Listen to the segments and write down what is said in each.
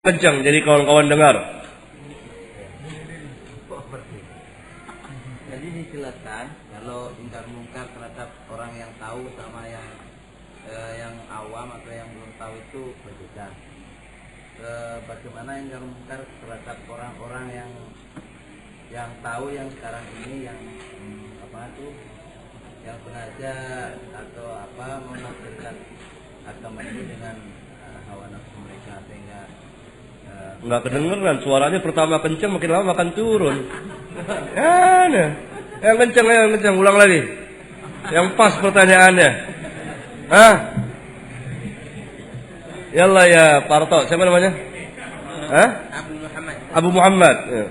Kencang jadi kawan-kawan dengar. Jadi dijelaskan kalau ingkar mungkar terhadap orang yang tahu sama yang awam atau yang belum tahu itu berbeda. Bagaimana ingkar mungkar terhadap orang-orang yang tahu yang sekarang ini yang yang sengaja atau menafsirkan agama ini dengan hawa nafsu mereka sehingga Nggak kedengeran suaranya, pertama kencang makin lama makan turun. Ya, yang kencang, ulang lagi. Yang pas pertanyaannya. Hah? Yallah ya Parto, siapa namanya? Hah? Abu Muhammad. Ya.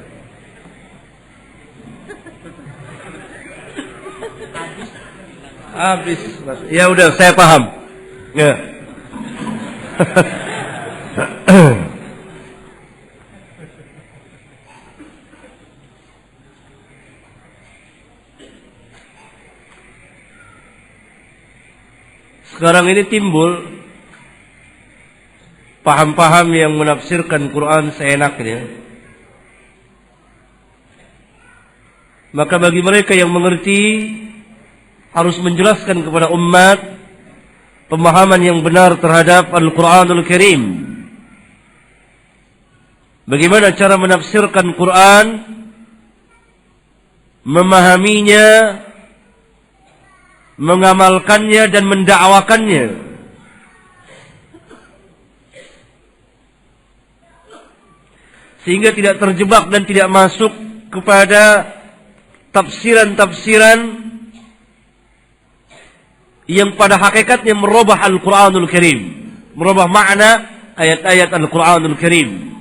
Habis. Ya udah, saya paham. Ya. Sekarang ini timbul paham-paham yang menafsirkan Quran seenaknya. Maka bagi mereka yang mengerti harus menjelaskan kepada umat pemahaman yang benar terhadap Al-Quranul Karim. Bagaimana cara menafsirkan Quran, memahaminya, mengamalkannya dan mendakwakannya. Sehingga tidak terjebak dan tidak masuk kepada tafsiran-tafsiran yang pada hakikatnya merubah Al-Quranul Karim, merubah makna ayat-ayat Al-Quranul Karim.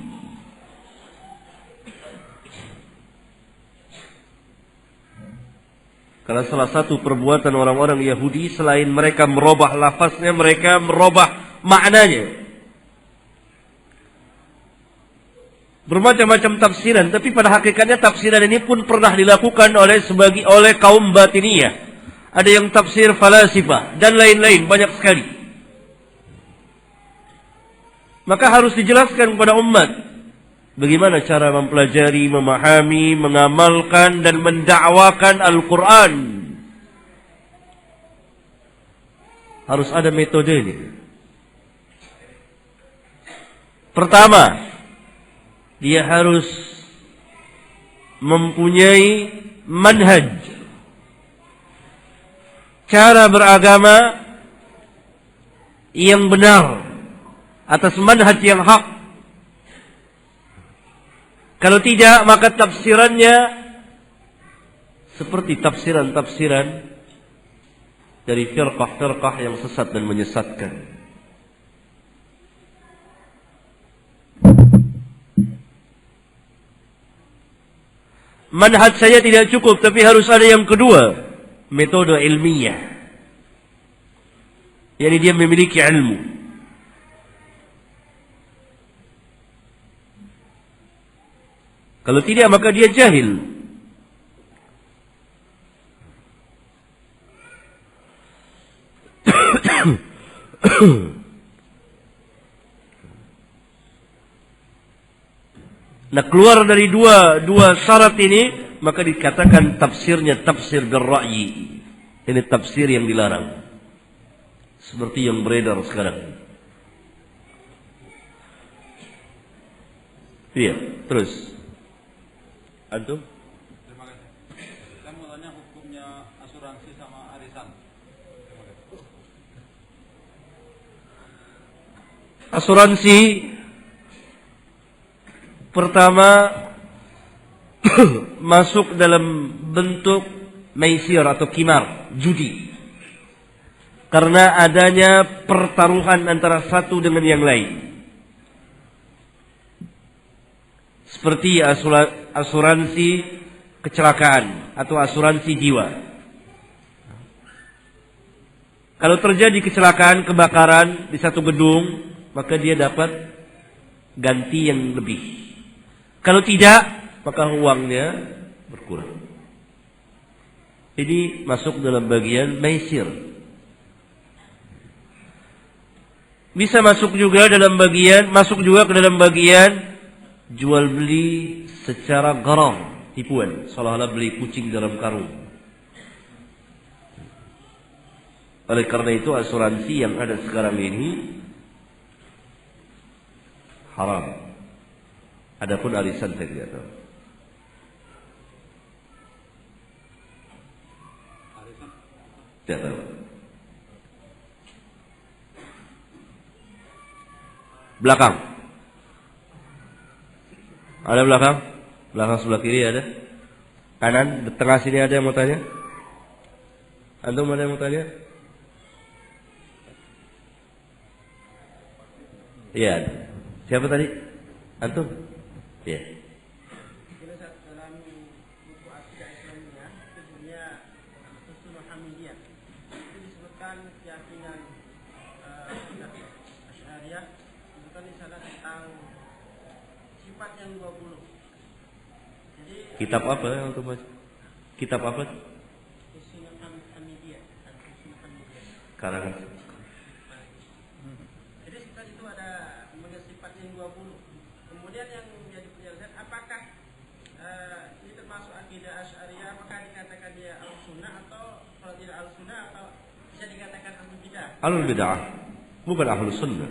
Karena salah satu perbuatan orang-orang Yahudi, selain mereka merubah lafaznya, mereka merubah maknanya. Bermacam-macam tafsiran, tapi pada hakikatnya tafsiran ini pun pernah dilakukan oleh kaum batiniyah. Ada yang tafsir falasifah dan lain-lain, banyak sekali. Maka harus dijelaskan kepada umat bagaimana cara mempelajari, memahami, mengamalkan dan mendakwakan Al-Quran. Harus ada metode ini. Pertama, dia harus mempunyai manhaj, cara beragama yang benar atas manhaj yang hak. Kalau tidak, maka tafsirannya seperti tafsiran-tafsiran dari firqah-firqah yang sesat dan menyesatkan. Manhaj saja tidak cukup, tapi harus ada yang kedua, metode ilmiah. Yani dia memiliki ilmu. Kalau tidak, maka dia jahil. Nah, keluar dari dua syarat ini, maka dikatakan tafsirnya tafsir bil-ra'yi. Ini tafsir yang dilarang. Seperti yang beredar sekarang. Iya, terus. Antum? Terima kasih. Saya mau tanya hukumnya asuransi sama arisan. Asuransi pertama masuk dalam bentuk maisir atau kimar, judi. Karena adanya pertaruhan antara satu dengan yang lain. Seperti asuransi kecelakaan atau asuransi jiwa. Kalau terjadi kecelakaan, kebakaran di satu gedung, maka dia dapat ganti yang lebih. Kalau tidak, maka uangnya berkurang. Ini masuk dalam bagian maisir. Bisa masuk juga ke dalam bagian jual beli secara gharar, tipuan, seolah-olah beli kucing dalam karung. Oleh karena itu asuransi yang ada sekarang ini haram. Adapun arisan saya tidak tahu. Tidak tahu. Belakang. Ada belakang? Belakang sebelah kiri ada? Kanan, di tengah sini ada yang mau tanya? Antum ada yang mau tanya? Iya. Siapa tadi? Antum? Iya. Dalam buku Akidah Islamiyah, judulnya Ushul Hamidiyah, itu disebutkan keyakinan Asy'ariyah, disebutkan di sana tentang sifat yang 20. Jadi Kitab apa yang antum baca? Kitab apa? Ushul Hamidiyah, Ushul Hamidiyah. Karangan. Jadi setelah itu ada sifat yang 20. Kemudian yang menjadi penjelasan apakah ini termasuk akidah Asy'ariyah, apakah dikatakan dia al-sunnah atau kalau tidak al-sunnah atau bisa dikatakan ahlul bidah? Ahlul bid'ah, bukan ahlus sunnah.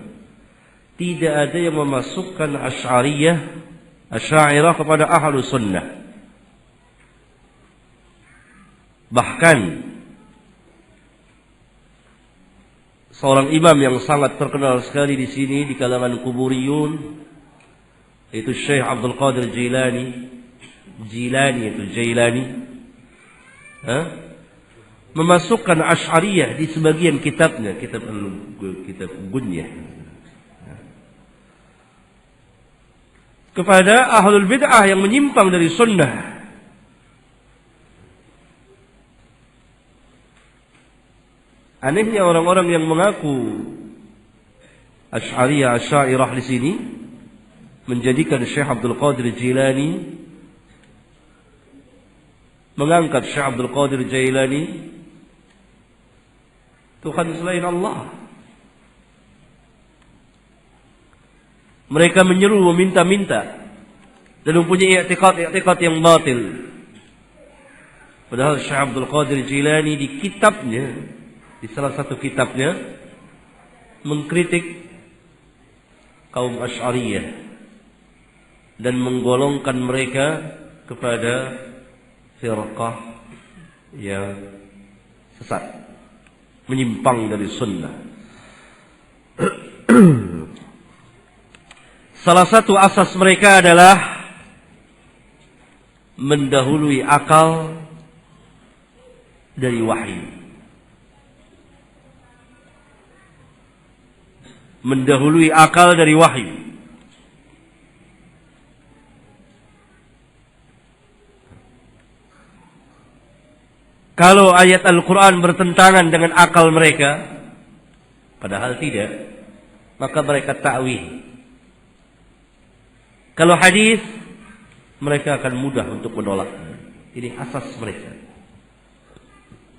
Tidak ada yang memasukkan Asy'ariyah kepada ahlus sunnah. Bahkan seorang imam yang sangat terkenal sekali di sini di kalangan kuburiyun, yaitu Syekh Abdul Qadir Jailani, memasukkan Asy'ariyah di sebagian kitabnya, kitab Gunyah, kepada ahlul bid'ah yang menyimpang dari sunnah. Anehnya orang-orang yang mengaku Asy'ariyah di sini menjadikan Syekh Abdul Qadir Jailani, mengangkat Syekh Abdul Qadir Jailani Tuhan selain Allah. Mereka menyeru, meminta-minta dan mempunyai i'tiqad yang batil. Padahal Syekh Abdul Qadir Jailani di kitabnya, di salah satu kitabnya, mengkritik kaum Asy'ariyah dan menggolongkan mereka kepada firqah yang sesat, menyimpang dari sunnah. Salah satu asas mereka adalah mendahului akal dari wahyu. Mendahului akal dari wahyu. Kalau ayat Al-Quran bertentangan dengan akal mereka, padahal tidak, maka mereka ta'wil. Kalau hadis, mereka akan mudah untuk menolak. Ini asas mereka.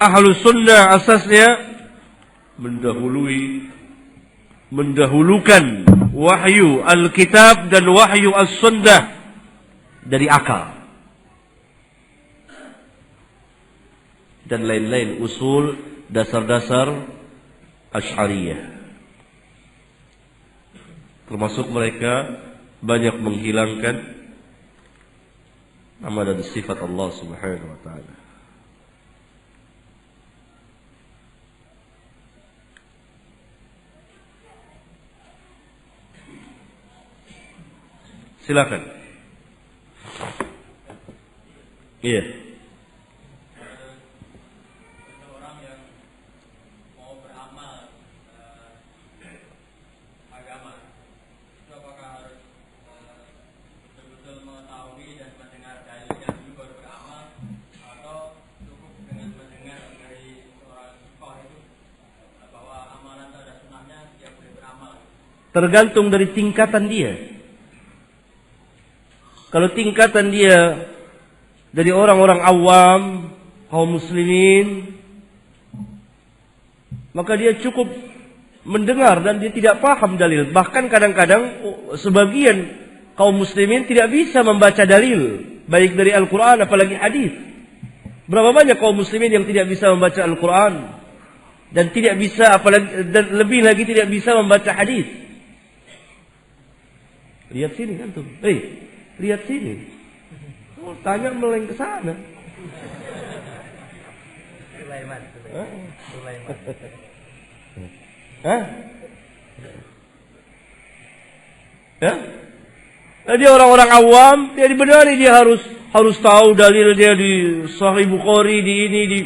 Ahlus sunnah asasnya mendahulukan wahyu Alkitab dan wahyu As-Sunnah dari akal dan lain-lain usul dasar-dasar Asy'ariyah. Termasuk mereka banyak menghilangkan nama dan sifat Allah Subhanahu wa taala. Silakan. Iya. Seseorang yang mau beramal agama, itu apakah harus betul-betul mengetahui dan mendengar dalilnya dulu baru beramal, atau cukup dengan mendengar dari seorang sikoh itu bahwa amalan itu ada sunnahnya, dia boleh beramal? Tergantung dari tingkatan dia. Kalau tingkatan dia dari orang-orang awam, kaum muslimin, maka dia cukup mendengar dan dia tidak paham dalil. Bahkan kadang-kadang sebagian kaum muslimin tidak bisa membaca dalil, baik dari Al-Quran apalagi hadis. Berapa banyak kaum muslimin yang tidak bisa membaca Al-Quran dan tidak bisa, apalagi dan lebih lagi tidak bisa membaca hadis. Lihat sini kan tuh, lihat sini. Oh, tanya meleng ke sana. Sulaiman. Hah? Ya? Nah, dia orang-orang awam, dia dibenari, dia harus tahu dalil dia di Sahih Bukhari, di ini, di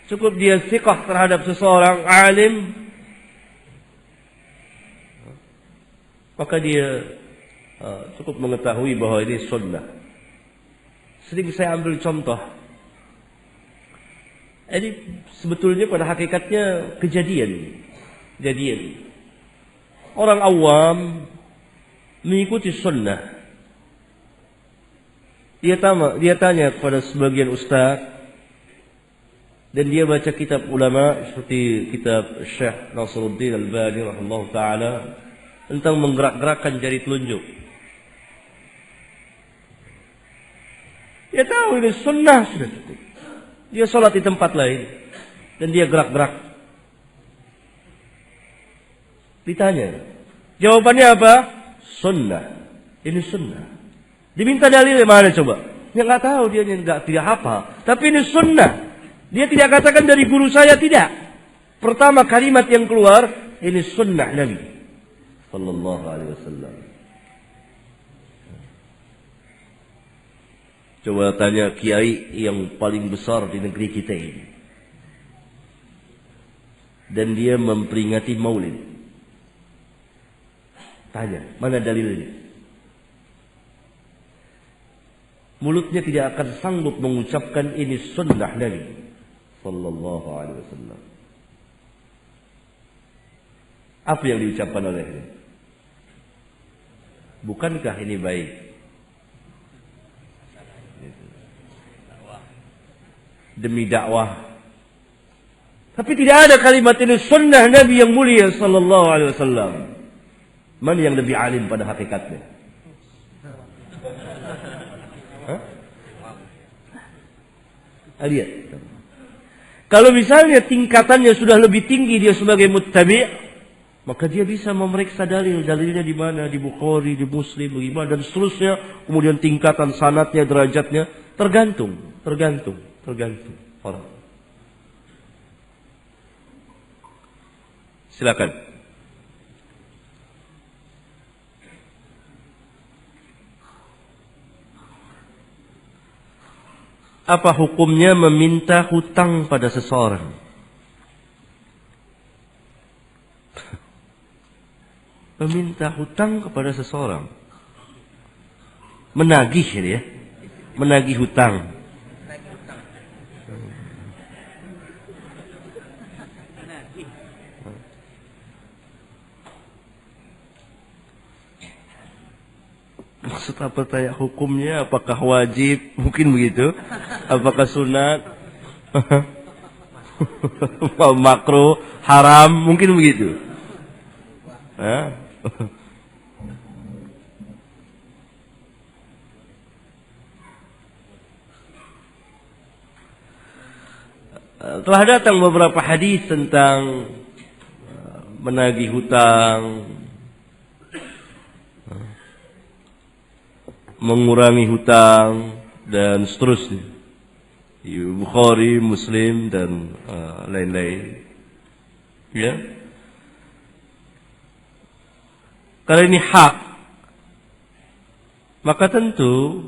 cukup dia thiqah terhadap seseorang alim, maka dia cukup mengetahui bahwa ini sunnah. Sering saya ambil contoh. Ini sebetulnya pada hakikatnya kejadian. Orang awam mengikuti sunnah. Dia tanya kepada sebagian ustaz, dan dia baca kitab ulama seperti kitab Syekh Nasruddin Albani rahimahullah taala tentang menggerak-gerakkan jari telunjuk. Dia tahu ini sunnah sudah cukup. Dia sholat di tempat lain dan dia gerak-gerak. Ditanya, jawabannya apa? Sunnah. Ini sunnah. Diminta dalil mana coba? Dia nggak tahu, dia tidak hafal. Tapi ini sunnah. Dia tidak katakan dari guru saya, tidak. Pertama kalimat yang keluar, ini sunnah Nabi sallallahu alaihi wasallam. Coba tanya kiai yang paling besar di negeri kita ini. Dan dia memperingati Maulid. Tanya, mana dalilnya? Mulutnya tidak akan sanggup mengucapkan ini sunnah Nabi sallallahu alaihi wasallam. Apa yang diucapkan olehnya? Bukankah ini baik? Demi dakwah. Tapi tidak ada kalimat ini sunnah Nabi yang mulia sallallahu alaihi wasallam. Mana yang lebih alim pada hakikatnya? Lihat. Kalau misalnya tingkatannya sudah lebih tinggi, dia sebagai muttabi', maka dia bisa memeriksa dalilnya di mana, di Bukhari, di Muslim, bagaimana dan seterusnya. Kemudian tingkatan sanadnya, derajatnya tergantung orang. Silakan. Apa hukumnya meminta hutang pada seseorang? Meminta hutang kepada seseorang. Menagih ya. Menagih hutang. Maksud apa tanya hukumnya? Apakah wajib? Mungkin begitu. Apakah sunat? Makruh, haram? Mungkin begitu. Telah datang beberapa hadis tentang menagih hutang, mengurangi hutang dan seterusnya. Di Bukhari, Muslim dan lain-lain. Ya. Kalau ini hak, maka tentu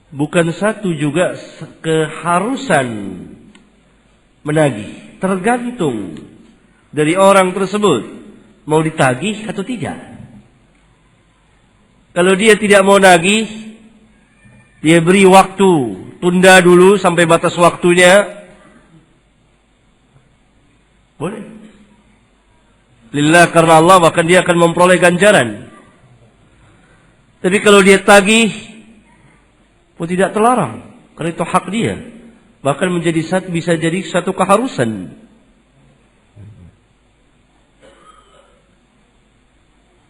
bukan satu juga keharusan menagih. Tergantung dari orang tersebut mau ditagih atau tidak. Kalau dia tidak mau nagih, dia beri waktu, tunda dulu sampai batas waktunya. Boleh. Lillah, karena Allah, bahkan dia akan memperoleh ganjaran. Tapi kalau dia tagih, pun tidak terlarang, karena itu hak dia. Bahkan bisa jadi satu keharusan.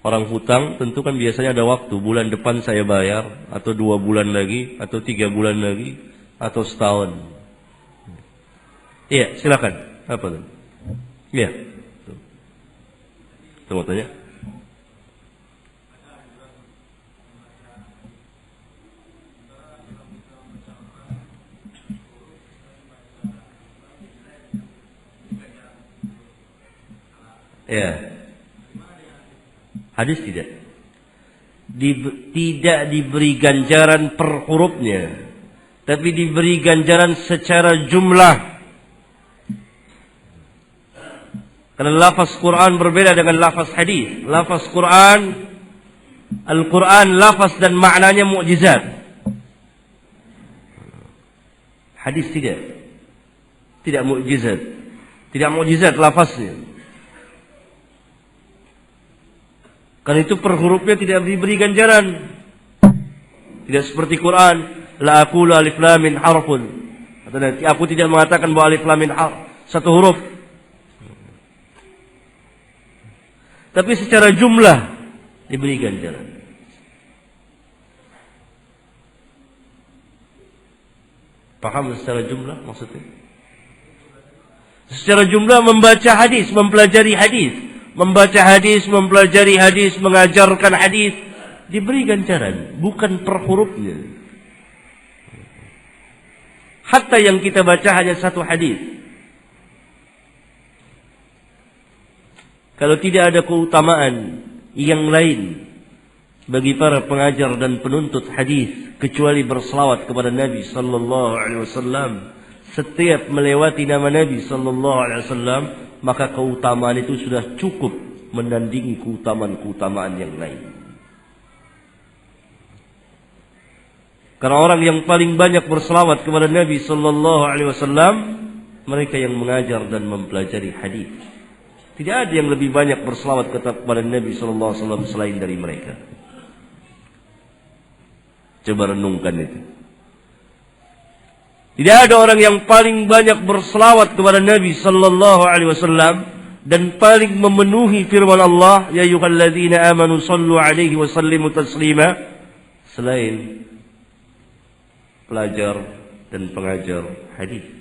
Orang hutang tentu kan biasanya ada waktu, bulan depan saya bayar, atau 2 bulan lagi, atau 3 bulan lagi, atau setahun. Iya, silakan. Apa tuh? Iya. Mau tanya? Ya. Hadis tidak. Tidak diberi ganjaran per hurufnya, tapi diberi ganjaran secara jumlah. Karena lafaz Quran berbeda dengan lafaz hadis. Lafaz Quran, Al-Quran lafaz dan maknanya mukjizat. Hadis tidak. Tidak mukjizat. Tidak mukjizat lafaznya. Karena itu per hurufnya tidak diberi ganjaran. Tidak seperti Quran, la aqulu alif lam mim harfun. Aku tidak mengatakan bahwa alif lam mim satu huruf. Tapi secara jumlah diberi ganjaran. Paham secara jumlah maksudnya? Secara jumlah membaca hadis, mempelajari hadis. Membaca hadis, mempelajari hadis, mengajarkan hadis, diberi ganjaran, bukan per hurufnya. Hatta yang kita baca hanya satu hadis. Kalau tidak ada keutamaan yang lain bagi para pengajar dan penuntut hadis kecuali berselawat kepada Nabi sallallahu alaihi wasallam, setiap melewati nama Nabi sallallahu alaihi wasallam, maka keutamaan itu sudah cukup menandingi keutamaan-keutamaan yang lain. Karena orang yang paling banyak berselawat kepada Nabi sallallahu alaihi wasallam, mereka yang mengajar dan mempelajari hadis. Tidak ada yang lebih banyak berselawat kepada Nabi sallallahu alaihi wasallam selain dari mereka. Coba renungkan itu. Tidak ada orang yang paling banyak berselawat kepada Nabi sallallahu alaihi wasallam dan paling memenuhi firman Allah, ya ayyuhalladzina amanu sallu alaihi wa sallimu taslima, selain pelajar dan pengajar hadis.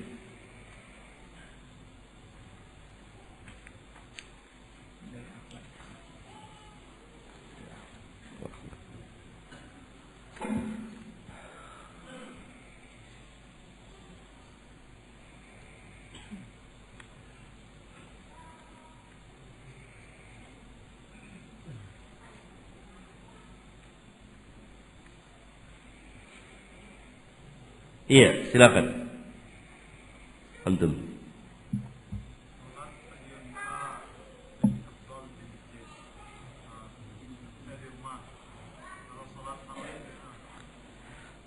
Iya, silakan. Antum.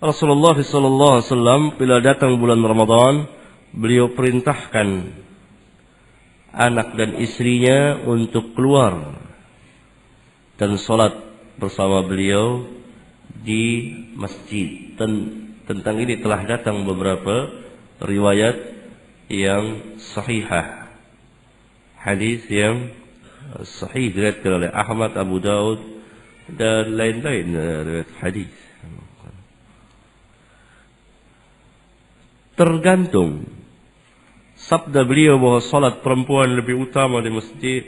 Rasulullah sallallahu alaihi wasallam bila datang bulan Ramadan, beliau perintahkan anak dan istrinya untuk keluar dan salat bersama beliau di masjid. Tentang ini telah datang beberapa riwayat yang sahihah. Hadis yang sahih diriwayatkan oleh Ahmad, Abu Daud dan lain-lain riwayat hadis. Tergantung sabda beliau bahwa salat perempuan lebih utama di masjid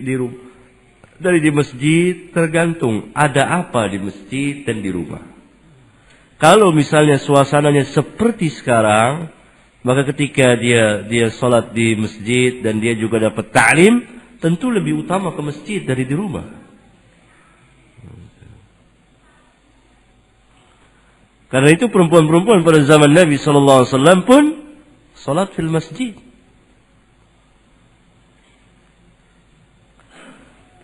dari di masjid, tergantung ada apa di masjid dan di rumah. Kalau misalnya suasananya seperti sekarang, maka ketika dia salat di masjid dan dia juga dapat ta'lim, tentu lebih utama ke masjid dari di rumah. Karena itu perempuan-perempuan pada zaman Nabi sallallahu alaihi wasallam pun salat fil masjid.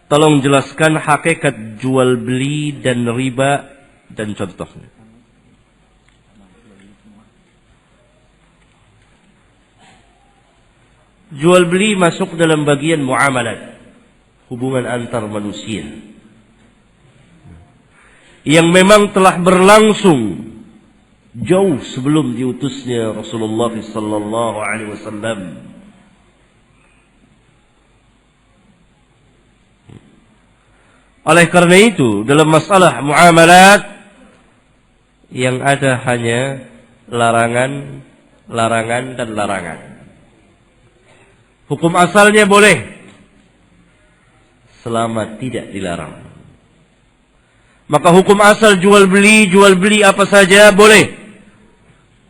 Tolong jelaskan hakikat jual beli dan riba dan contohnya. Jual beli masuk dalam bagian muamalat, hubungan antar manusia yang memang telah berlangsung jauh sebelum diutusnya Rasulullah sallallahu alaihi wasallam. Oleh karena itu, dalam masalah muamalat yang ada hanya larangan, larangan dan larangan. Hukum asalnya boleh selama tidak dilarang. Maka hukum asal jual beli apa saja boleh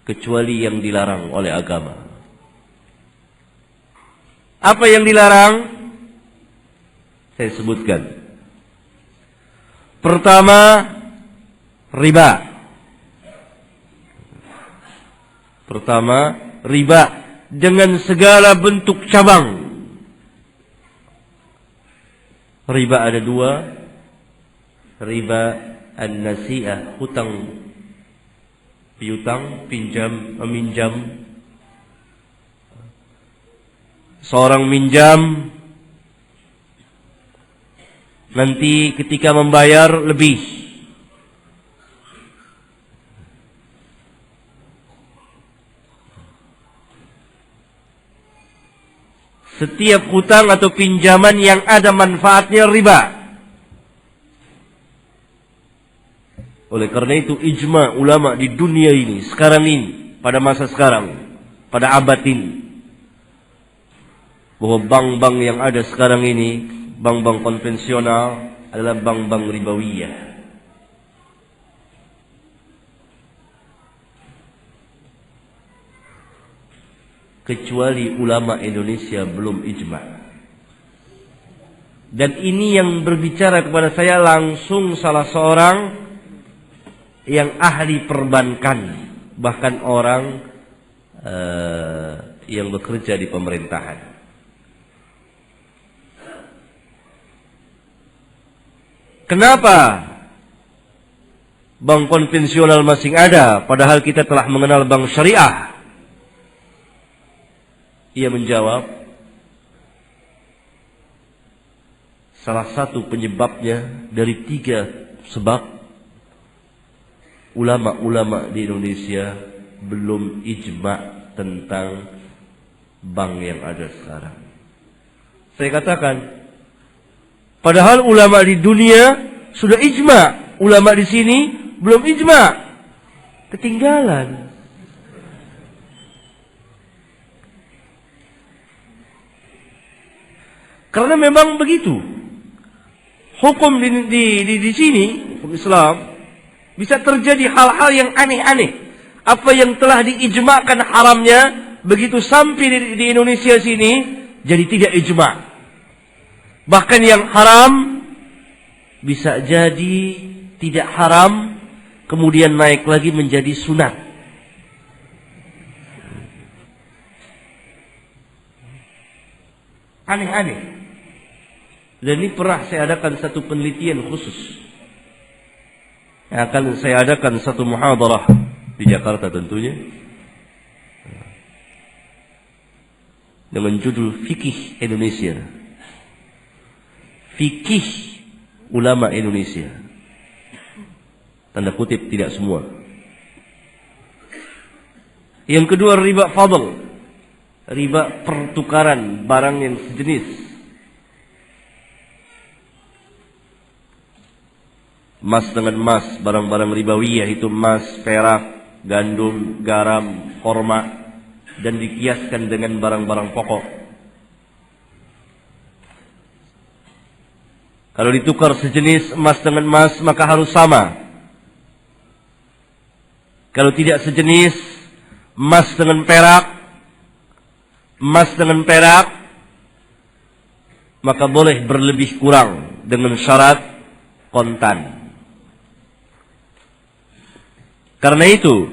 kecuali yang dilarang oleh agama. Apa yang dilarang? Saya sebutkan. Pertama, riba. Pertama, riba dengan segala bentuk cabang. Riba ada dua. Riba an-nasi'ah, hutang piutang, meminjam. Seorang minjam, nanti ketika membayar lebih. Setiap hutang atau pinjaman yang ada manfaatnya riba. Oleh karena itu ijma ulama di dunia ini, sekarang ini, pada masa sekarang, pada abad ini, bahwa bank-bank yang ada sekarang ini, bank-bank konvensional adalah bank-bank ribawiyah. Kecuali ulama Indonesia belum ijma. Dan ini yang berbicara kepada saya langsung salah seorang yang ahli perbankan, bahkan orang yang bekerja di pemerintahan. Kenapa bank konvensional masih ada padahal kita telah mengenal bank syariah? Ia menjawab, salah satu penyebabnya dari 3 sebab, ulama-ulama di Indonesia belum ijma tentang bank yang ada sekarang. Saya katakan, padahal ulama di dunia sudah ijma, ulama di sini belum ijma, ketinggalan. Karena memang begitu. Hukum di sini, hukum Islam, bisa terjadi hal-hal yang aneh-aneh. Apa yang telah diijmakan haramnya, begitu sampai di Indonesia sini, jadi tidak ijma. Bahkan yang haram, bisa jadi tidak haram, kemudian naik lagi menjadi sunat. Aneh-aneh. Dan ini pernah saya adakan satu penelitian khusus. Akan saya adakan satu muhadarah di Jakarta tentunya, dengan judul Fikih Indonesia. Fikih ulama Indonesia. Tanda kutip, tidak semua. Yang kedua, riba fadl. Riba pertukaran barang yang sejenis. Emas dengan emas, barang-barang ribawiyah itu emas, perak, gandum, garam, korma, dan dikiaskan dengan barang-barang pokok. Kalau ditukar sejenis emas dengan emas, maka harus sama. Kalau tidak sejenis, emas dengan perak, maka boleh berlebih kurang dengan syarat kontan. Karena itu,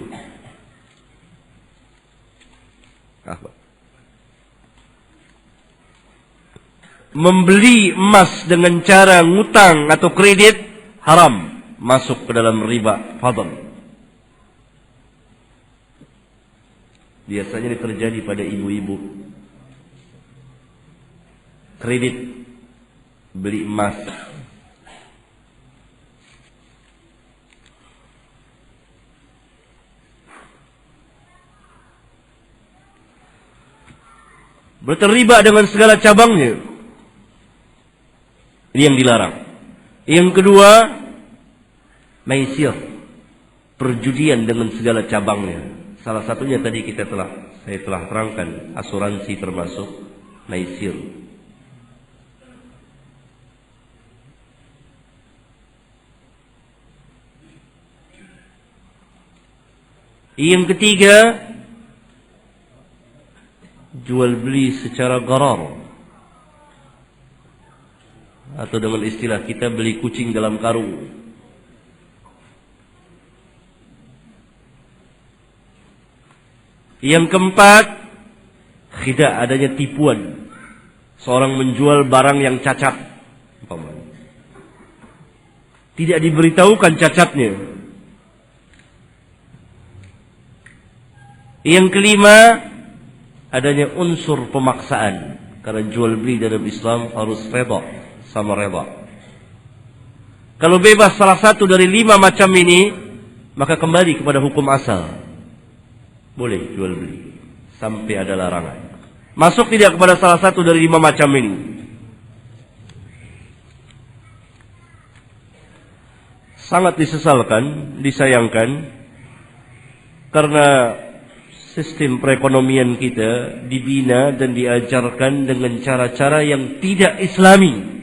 membeli emas dengan cara ngutang atau kredit haram, masuk ke dalam riba fadl. Biasanya ini terjadi pada ibu-ibu. Kredit beli emas, Berarti riba dengan segala cabangnya. Ini yang dilarang. Yang kedua, maisir, perjudian dengan segala cabangnya. Salah satunya tadi saya telah terangkan, asuransi termasuk maisir. Yang ketiga, jual beli secara gharar, atau dengan istilah kita beli kucing dalam karung. Yang keempat, khida', adanya tipuan. Seorang menjual barang yang cacat, tidak diberitahukan cacatnya. Yang kelima, adanya unsur pemaksaan. Karena jual beli dalam Islam harus redha sama redha. Kalau bebas salah satu dari 5 macam ini, maka kembali kepada hukum asal. Boleh jual beli sampai ada larangan. Masuk tidak kepada salah satu dari 5 macam ini. Sangat disesalkan, disayangkan, karena sistem perekonomian kita dibina dan diajarkan dengan cara-cara yang tidak islami.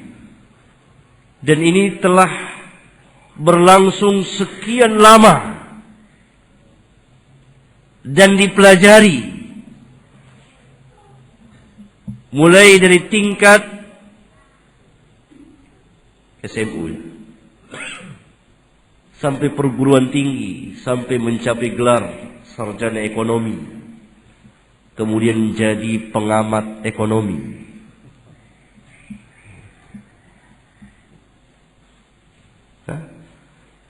Dan ini telah berlangsung sekian lama dan dipelajari mulai dari tingkat SMU sampai perguruan tinggi, sampai mencapai gelar sarjana ekonomi, kemudian jadi pengamat ekonomi.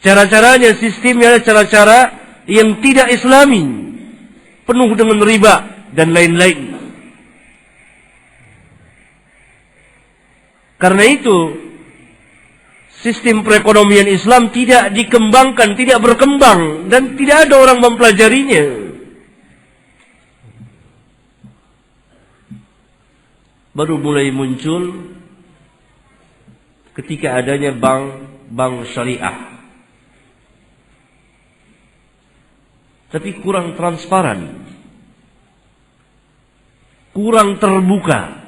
Cara-caranya, sistemnya adalah cara-cara yang tidak islami, penuh dengan riba dan lain-lain. Karena itu, sistem perekonomian Islam tidak dikembangkan, tidak berkembang, dan tidak ada orang mempelajarinya. Baru mulai muncul ketika adanya bank syariah. Tapi kurang transparan, kurang terbuka,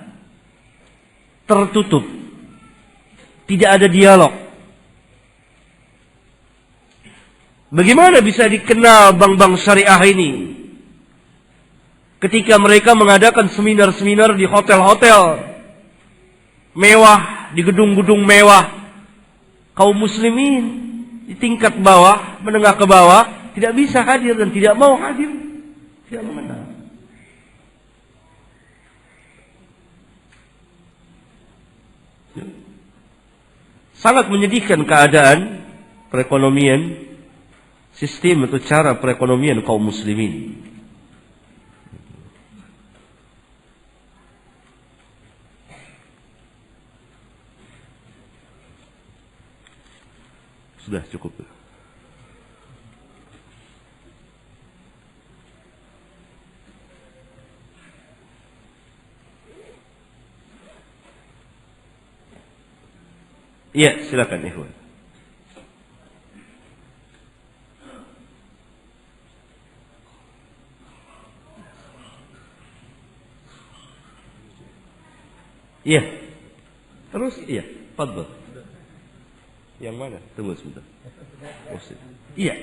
tertutup, tidak ada dialog. Bagaimana bisa dikenal bank-bank syariah ini? Ketika mereka mengadakan seminar-seminar di hotel-hotel mewah, di gedung-gedung mewah, kaum muslimin di tingkat bawah, menengah ke bawah, tidak bisa hadir dan tidak mau hadir, tidak mengenal. Sangat menyedihkan keadaan perekonomian, sistem atau cara perekonomian kaum muslimin. Sudah cukup. Iya, silakan ikhwan. Iya. Terus iya, fadhil. Yang mana? Tunggu sebentar. Oh, iya.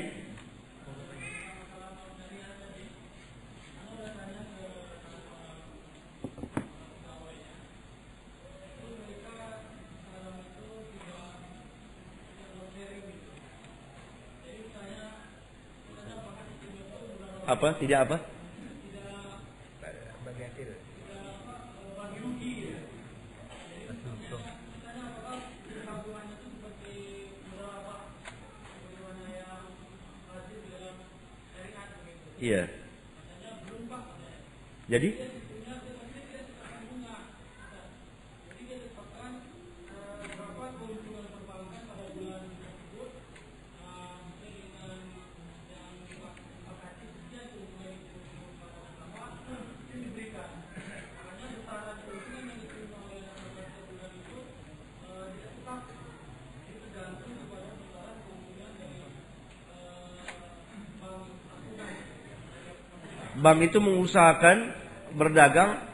Apa? Tidak apa? Iya. Jadi? bank itu mengusahakan berdagang.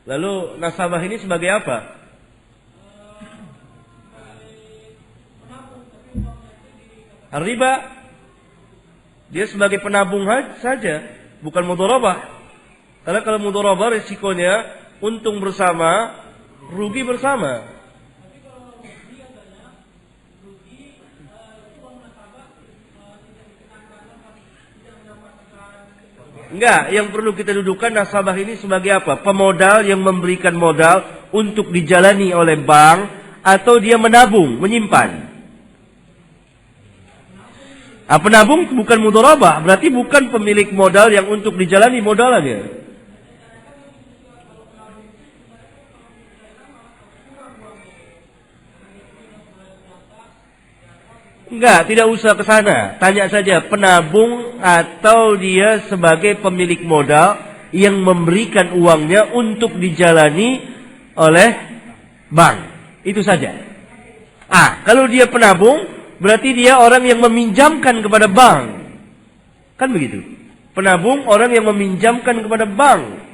Lalu nasabah ini sebagai apa? Riba. Dia sebagai penabung saja, bukan mudharabah. Karena kalau mudharabah risikonya untung bersama, rugi bersama. Enggak, yang perlu kita dudukkan nasabah ini sebagai apa? Pemodal yang memberikan modal untuk dijalani oleh bank atau dia menabung, menyimpan. Penabung bukan mudharabah, berarti bukan pemilik modal yang untuk dijalani modalannya. Enggak, tidak usah ke sana. Tanya saja penabung atau dia sebagai pemilik modal yang memberikan uangnya untuk dijalani oleh bank. Itu saja. Kalau dia penabung, berarti dia orang yang meminjamkan kepada bank. Kan begitu. Penabung orang yang meminjamkan kepada bank.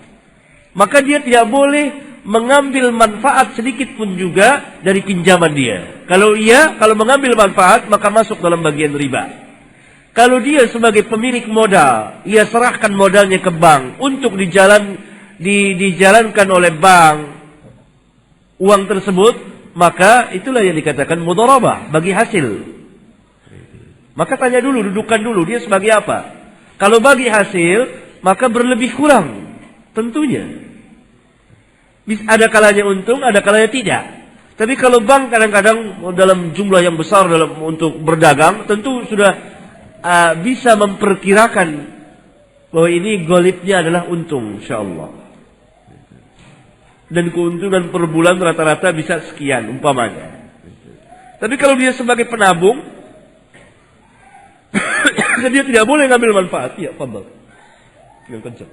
Maka dia tidak boleh mengambil manfaat sedikit pun juga dari pinjaman dia. Kalau mengambil manfaat, maka masuk dalam bagian riba. Kalau dia sebagai pemilik modal, ia serahkan modalnya ke bank untuk dijalankan oleh bank uang tersebut, maka itulah yang dikatakan mudharabah, bagi hasil. Maka tanya dulu, dudukan dulu, dia sebagai apa? Kalau bagi hasil, maka berlebih kurang, tentunya. Ada kalanya untung, ada kalanya tidak. Tapi kalau bank kadang-kadang dalam jumlah yang besar untuk berdagang, tentu sudah bisa memperkirakan bahwa ini golibnya adalah untung, insyaallah. Dan keuntungan per bulan rata-rata bisa sekian, umpamanya. Tapi kalau dia sebagai penabung, dia tidak boleh ngambil manfaat. Ya, fadhal. Yang kencang.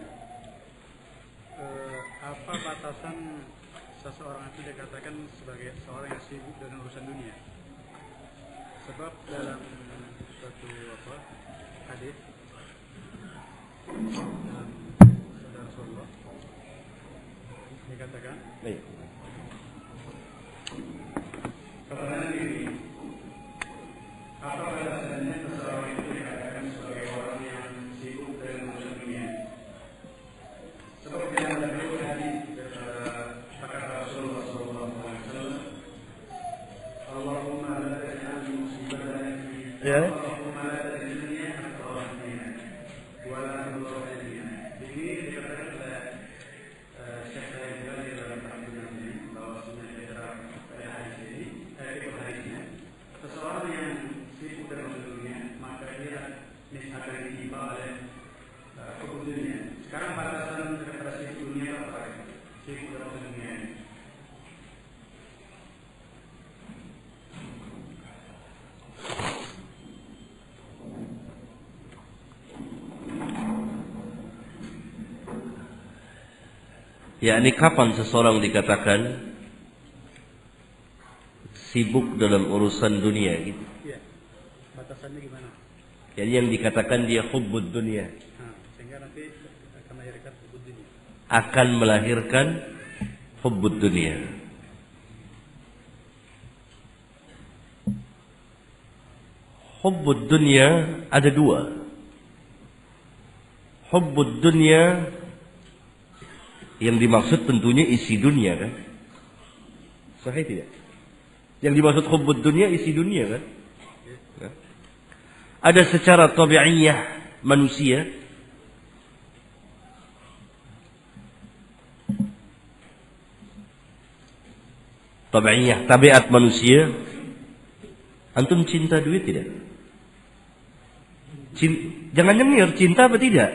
Apa batasan seseorang itu dikatakan sebagai seorang yang sibuk dengan urusan dunia? Sebab dalam suatu hadis dalam sabda Rasulullah dikatakan, kepada diri, apa batasannya seseorang itu dikatakan sebagai orang yang sibuk dengan urusan dunia? Seperti yang ada di hadis kata Rasulullah SAW, Allahumma la taj'al musibatan fi Allahumma la taj'alni akhtarana wa la nurana. Ini dikatakan oleh Syekh Al-Albani dalam kandungan ini bahwa sebenarnya pada hadis ini hadisnya seseorang yang sibuk dengan dunia maka dia akan ditimpa oleh hukum dunia. Sekarang batasan kepada sibuk dunia apa? Sibuk dalam dunia ini. Yakni kapan seseorang dikatakan sibuk dalam urusan dunia gitu. Iya. Batasannya gimana? Jadi yang dikatakan dia hubbud dunia. Sehingga nanti akan melahirkan hubbud dunia. Akan melahirkan hubbud dunia. Hubbud dunia ada dua. Hubbud dunia yang dimaksud tentunya isi dunia kan? Sahih tidak? Yang dimaksud hubbud dunia isi dunia kan? Ada secara tabi'iyah manusia tabi'iyah, tabiat manusia. Antum cinta duit tidak? Jangan nyengir, cinta apa tidak?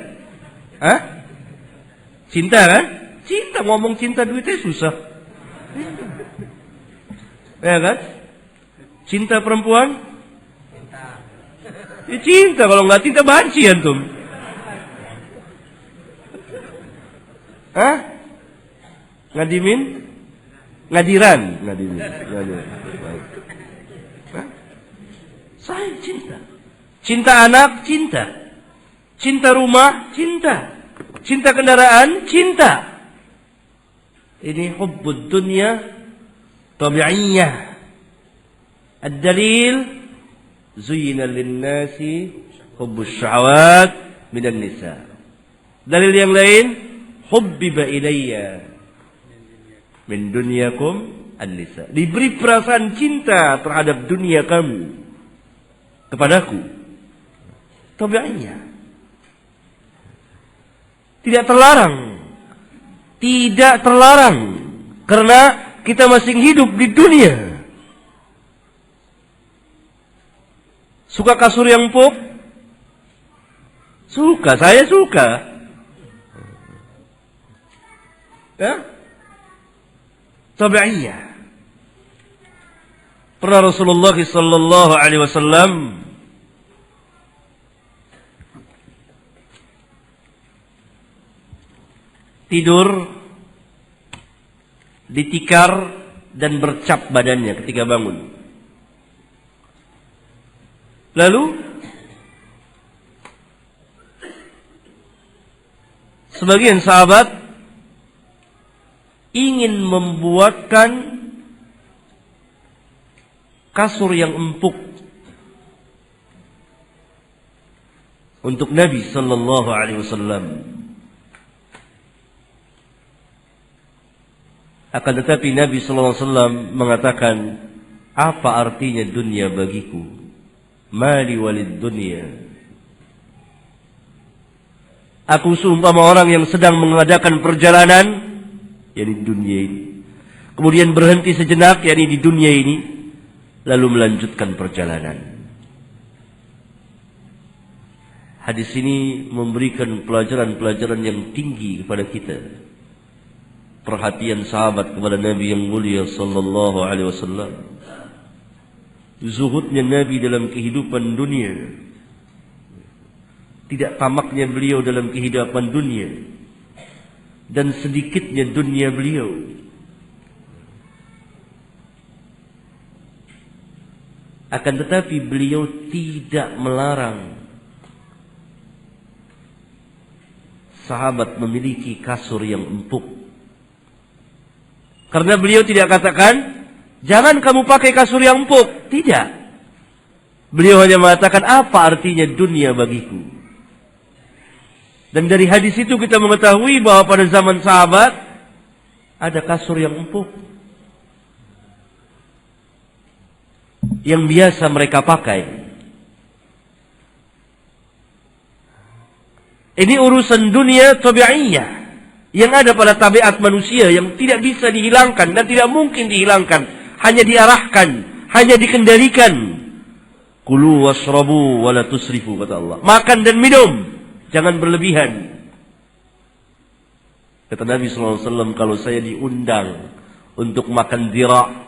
Cinta kan? Cinta, ngomong cinta duitnya susah. Ya kan? Cinta perempuan? Ya cinta, kalau nggak cinta banci antum. Ngadimin? Ngadiran. Baik. Sayang, cinta. Cinta anak, cinta. Cinta rumah, cinta. Cinta kendaraan, cinta. Ini hubbud dunya tabi'iyah. Ad-dalil zuyyina lin-nasi hubbus syahawat minan nisa. Dalil yang lain, hubbiba ilayya min dunyakum an-nisa. Diberi perasaan cinta terhadap dunia kamu kepadaku. Tabi'iyah. Tidak terlarang. Tidak terlarang. Karena kita masih hidup di dunia. Suka kasur yang empuk? Suka, saya suka. Ya? Tabi'iyah. Pernah Rasulullah sallallahu alaihi wasallam tidur ditikar dan bercap badannya ketika bangun. Lalu sebagian sahabat ingin membuatkan kasur yang empuk untuk Nabi sallallahu alaihi wasallam. Akan tetapi Nabi sallallahu alaihi wasallam mengatakan, apa artinya dunia bagiku? Mali walid dunia. Aku seumpama orang yang sedang mengadakan perjalanan, yakni dunia ini. Kemudian berhenti sejenak, yakni di dunia ini, lalu melanjutkan perjalanan. Hadis ini memberikan pelajaran-pelajaran yang tinggi kepada kita. Perhatian sahabat kepada Nabi yang mulia sallallahu alaihi wasallam. Zuhudnya Nabi dalam kehidupan dunia. Tidak tamaknya beliau dalam kehidupan dunia. Dan sedikitnya dunia beliau. Akan tetapi beliau tidak melarang sahabat memiliki kasur yang empuk. Karena beliau tidak katakan, jangan kamu pakai kasur yang empuk. Tidak. Beliau hanya mengatakan, apa artinya dunia bagiku. Dan dari hadis itu kita mengetahui bahwa pada zaman sahabat, ada kasur yang empuk. Yang biasa mereka pakai. Ini urusan dunia tabi'iyah. Yang ada pada tabiat manusia yang tidak bisa dihilangkan dan tidak mungkin dihilangkan. Hanya diarahkan, hanya dikendalikan. Kulu wasrabu wala tusrifu, kata Allah. Makan dan minum, jangan berlebihan. Kata Nabi SAW, kalau saya diundang untuk makan dira',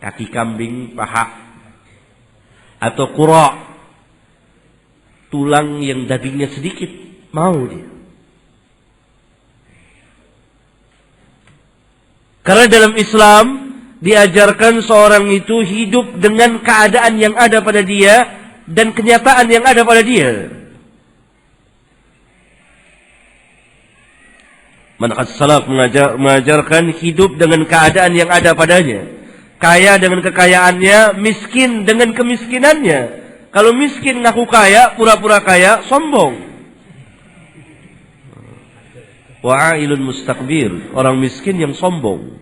kaki kambing, paha, atau qura', tulang yang dagingnya sedikit, mau dia. Karena dalam Islam diajarkan seorang itu hidup dengan keadaan yang ada pada dia dan kenyataan yang ada pada dia. Manhaj salaf mengajarkan hidup dengan keadaan yang ada padanya. Kaya dengan kekayaannya, miskin dengan kemiskinannya. Kalau miskin ngaku kaya, pura-pura kaya, sombong. Wa'ailun mustakbir, orang miskin yang sombong.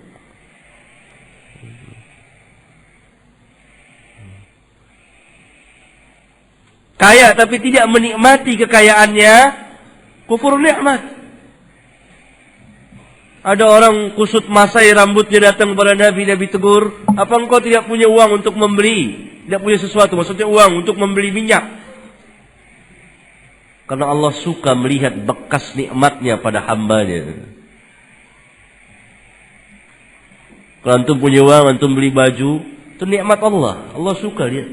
Kaya tapi tidak menikmati kekayaannya, kufur nikmat. Ada orang kusut masai rambutnya datang kepada Nabi, Nabi tegur, apa engkau tidak punya uang untuk membeli? Tidak punya sesuatu, maksudnya uang untuk membeli minyak. Karena Allah suka melihat bekas nikmatnya pada hambanya. Kalau antum punya uang, antum beli baju, itu nikmat Allah. Allah suka lihat.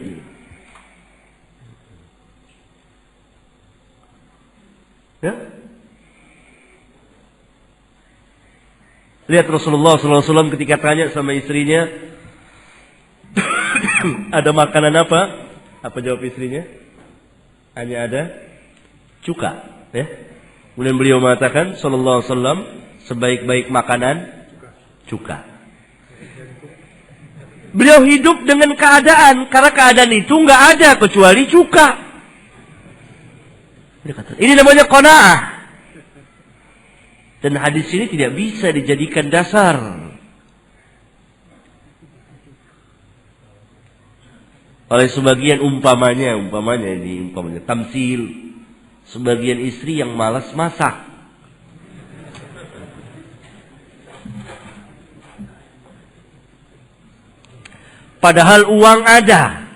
Ya? Lihat Rasulullah SAW ketika tanya sama istrinya, ada makanan apa Apa jawab istrinya? Hanya ada cuka, ya. Kemudian beliau mengatakan sallallahu alaihi wasallam, sebaik-baik makanan cuka. Beliau hidup dengan keadaan, karena keadaan itu nggak ada kecuali cuka. Ini namanya qanaah. Dan hadis ini tidak bisa dijadikan dasar. Oleh sebagian umpamanya tamsil, sebagian istri yang malas masak. Padahal uang ada.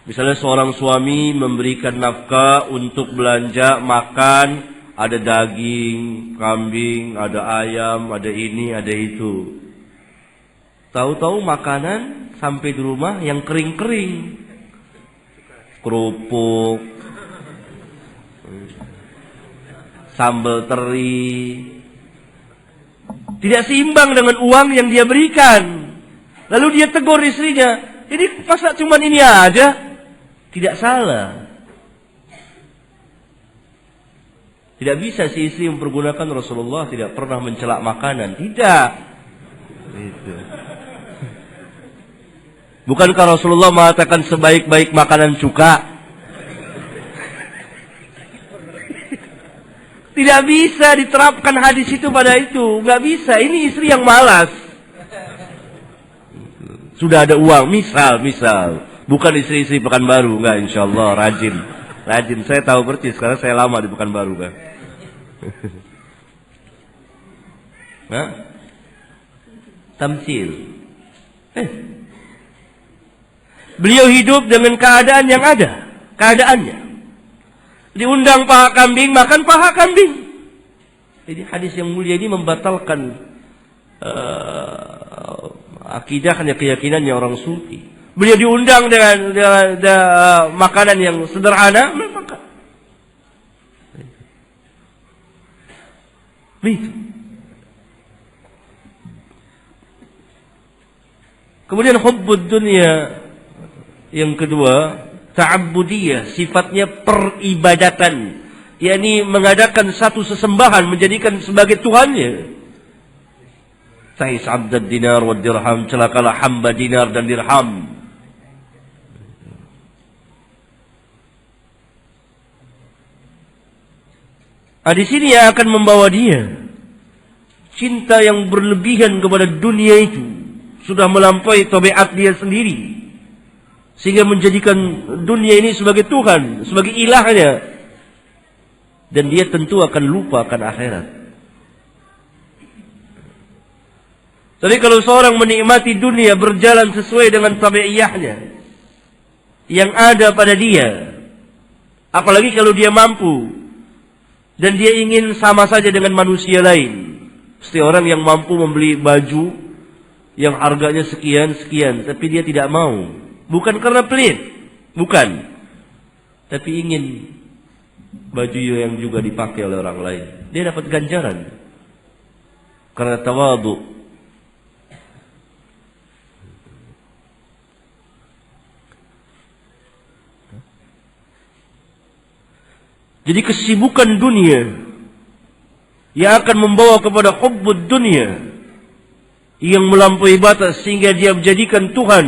Misalnya seorang suami memberikan nafkah untuk belanja makan, ada daging, kambing, ada ayam, ada ini, ada itu. Tahu-tahu makanan sampai di rumah yang kering-kering. Kerupuk, sambal teri. Tidak seimbang dengan uang yang dia berikan. Lalu dia tegur istrinya, ini masa cuma ini aja? Tidak salah. Tidak bisa si istri mempergunakan Rasulullah tidak pernah mencela makanan. Tidak. Itu. Bukankah Rasulullah mengatakan sebaik-baik makanan cuka? Tidak bisa diterapkan hadis itu pada itu. Nggak bisa. Ini istri yang malas. Sudah ada uang, misal. Bukan istri-istri Pekanbaru, enggak, insyaallah rajin. Saya tahu persis karena saya lama di Pekanbaru kan. Nah, tamsil. Beliau hidup dengan keadaan yang ada, keadaannya. Diundang paha kambing, makan paha kambing. Jadi hadis yang mulia ini membatalkan akidahnya, keyakinannya orang sufi. Beliau diundang dengan makanan yang sederhana, makan. Begitu. Kemudian hubbud dunya yang kedua, ta'abbudiyah, sifatnya peribadatan, yakni mengadakan satu sesembahan, menjadikan sebagai tuhannya. Ta'is abdad dinar wa dirham, celakalah hamba dinar dan dirham. Di sini yang akan membawa dia cinta yang berlebihan kepada dunia itu sudah melampaui tabiat dia sendiri, sehingga menjadikan dunia ini sebagai Tuhan, sebagai ilahnya, dan dia tentu akan lupa akan akhirat. Jadi kalau seorang menikmati dunia berjalan sesuai dengan tabiiyahnya yang ada pada dia, apalagi kalau dia mampu dan dia ingin sama saja dengan manusia lain. Seperti orang yang mampu membeli baju yang harganya sekian, tapi dia tidak mau. Bukan karena pelit, bukan. Tapi ingin baju yang juga dipakai oleh orang lain. Dia dapat ganjaran karena tawadhu. Jadi kesibukan dunia yang akan membawa kepada hubbud dunia yang melampaui batas sehingga dia menjadikan Tuhan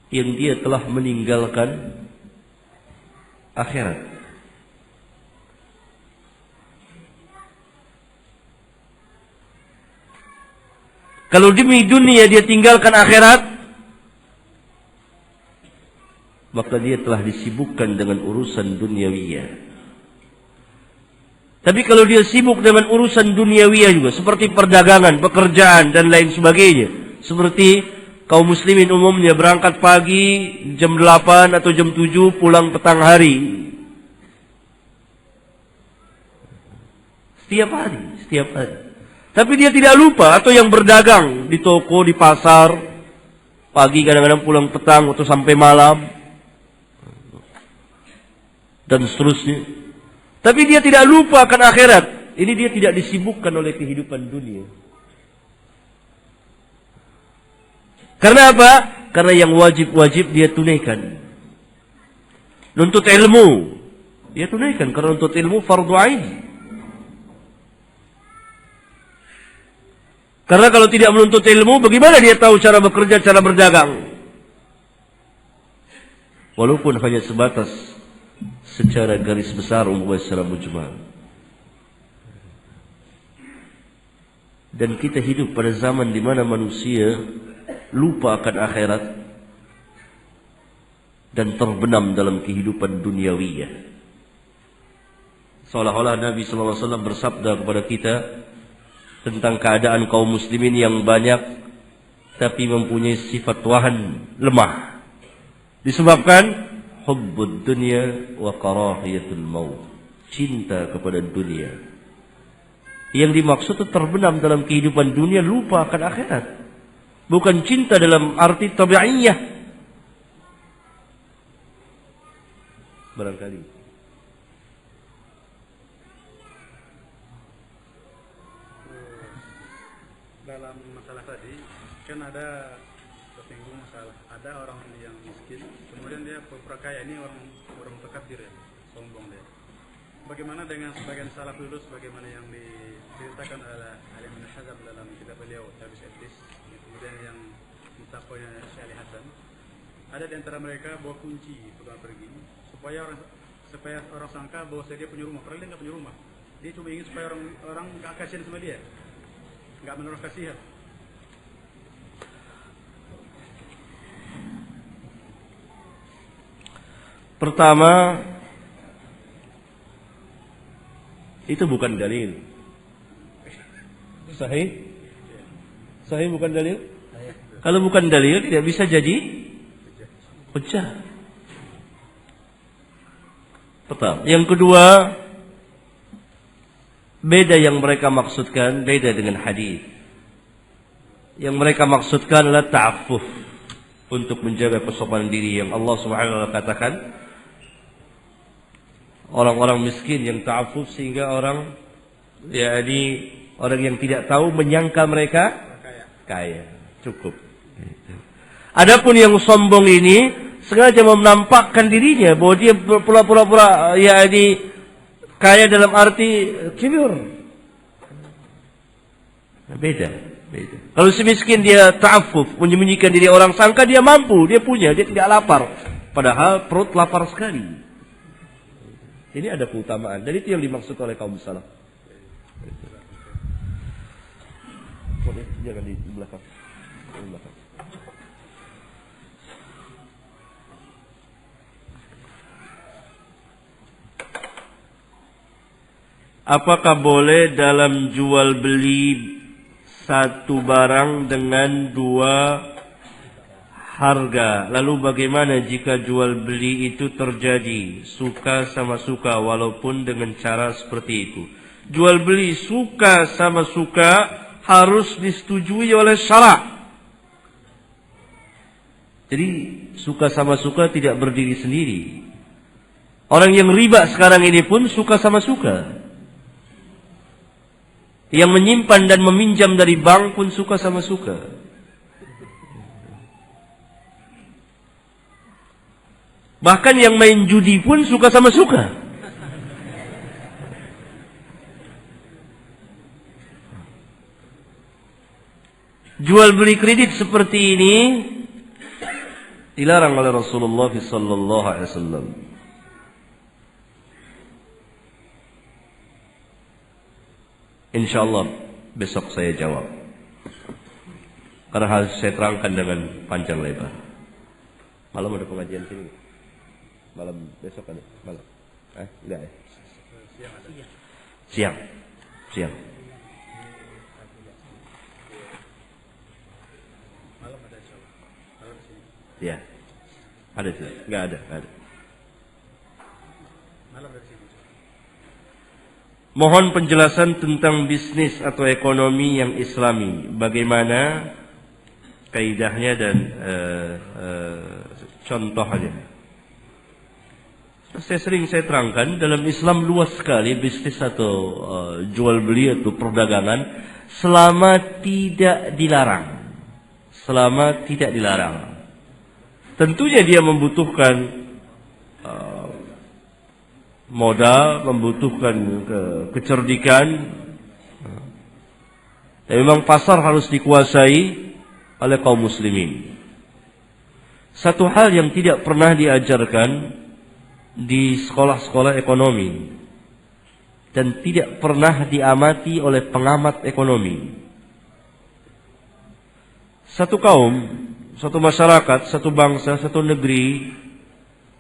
yang dia telah meninggalkan akhirat. Kalau demi dunia dia tinggalkan akhirat, maka dia telah disibukkan dengan urusan duniawiyah. Tapi kalau dia sibuk dengan urusan duniawiyah juga, seperti perdagangan, pekerjaan, dan lain sebagainya. Seperti kaum muslimin umumnya berangkat pagi jam 8 atau jam 7, pulang petang hari. Setiap hari. Tapi dia tidak lupa, atau yang berdagang di toko, di pasar, pagi kadang-kadang pulang petang atau sampai malam, dan seterusnya. Tapi dia tidak lupa akan akhirat. Ini dia tidak disibukkan oleh kehidupan dunia. Karena apa? Karena yang wajib-wajib dia tunaikan. Nuntut ilmu, dia tunaikan. Karena nuntut ilmu fardu ain. Karena kalau tidak menuntut ilmu, bagaimana dia tahu cara bekerja, cara berdagang? Walaupun hanya sebatas secara garis besar, umpamanya secara mujmal. Dan kita hidup pada zaman di mana manusia lupa akan akhirat dan terbenam dalam kehidupan duniawiyah. Seolah-olah Nabi SAW bersabda kepada kita tentang keadaan kaum muslimin yang banyak tapi mempunyai sifat wahan, lemah. Disebabkan hubbud dunya wa karahiyatul maut. Cinta kepada dunia. Yang dimaksud itu terbenam dalam kehidupan dunia, lupa akan akhirat. Bukan cinta dalam arti tabi'iyah. Barangkali. Dalam masalah tadi kan ada tersinggung masalah ada orang yang miskin kemudian dia pura kaya, ini orang mutakabir ya, sombong dia. Bagaimana dengan sebagian salaf dulu sebagaimana yang diceritakan oleh Ibnu Hazm dalam kitab beliau Tabis Iblis, kemudian yang mutakonya Syekh Ali Hasan, ada di antara mereka bawa kunci pulang pergi supaya orang sangka bahwa dia punya rumah, padahal dia nggak punya rumah. Dia cuma ingin supaya orang nggak kasihan sama dia, nggak menaruh kasihan. Pertama, itu bukan dalil. Sahih? Sahih bukan dalil? Kalau bukan dalil tidak bisa jadi hujjah. Pertama. Yang kedua, beda yang mereka maksudkan, beda dengan hadis. Yang mereka maksudkan adalah ta'affuf, untuk menjaga kesopanan diri yang Allah Subhanahu wa taala katakan orang-orang miskin yang ta'affuf sehingga orang yang tidak tahu menyangka mereka kaya. Cukup. Adapun yang sombong ini sengaja menampakkan dirinya bahwa dia pura-pura kaya dalam arti kibir. Beda. Kalau si miskin dia ta'affuf, menyembunyikan diri, orang sangka dia mampu, dia punya, dia tidak lapar. Padahal perut lapar sekali. Ini ada keutamaan. Dan itu yang dimaksud oleh kaum salaf. Jangan di belakang. Apakah boleh dalam jual beli satu barang dengan dua harga? Lalu bagaimana jika jual beli itu terjadi suka sama suka walaupun dengan cara seperti itu? Jual beli suka sama suka harus disetujui oleh syarak. Jadi suka sama suka tidak berdiri sendiri. Orang yang riba sekarang ini pun suka sama suka. Yang menyimpan dan meminjam dari bank pun suka sama suka. Bahkan yang main judi pun suka sama suka. Jual beli kredit seperti ini dilarang oleh Rasulullah SAW. InsyaAllah besok saya jawab. Karena harus saya terangkan dengan panjang lebar. Malam ada pengajian sini. Malam besok ada. Malam. Enggak ya. Siang. Malam ada insyaallah. Malam sini. Ya. Ada sih. Enggak ada. Malam dari sini. Mohon penjelasan tentang bisnis atau ekonomi yang islami. Bagaimana kaidahnya dan contohnya. Saya terangkan dalam Islam luas sekali bisnis atau jual beli atau perdagangan selama tidak dilarang. selama tidak dilarang. Tentunya dia membutuhkan modal, membutuhkan kecerdikan. Dan memang pasar harus dikuasai oleh kaum muslimin. Satu hal yang tidak pernah diajarkan di sekolah-sekolah ekonomi dan tidak pernah diamati oleh pengamat ekonomi. Satu kaum, satu masyarakat, satu bangsa, satu negeri,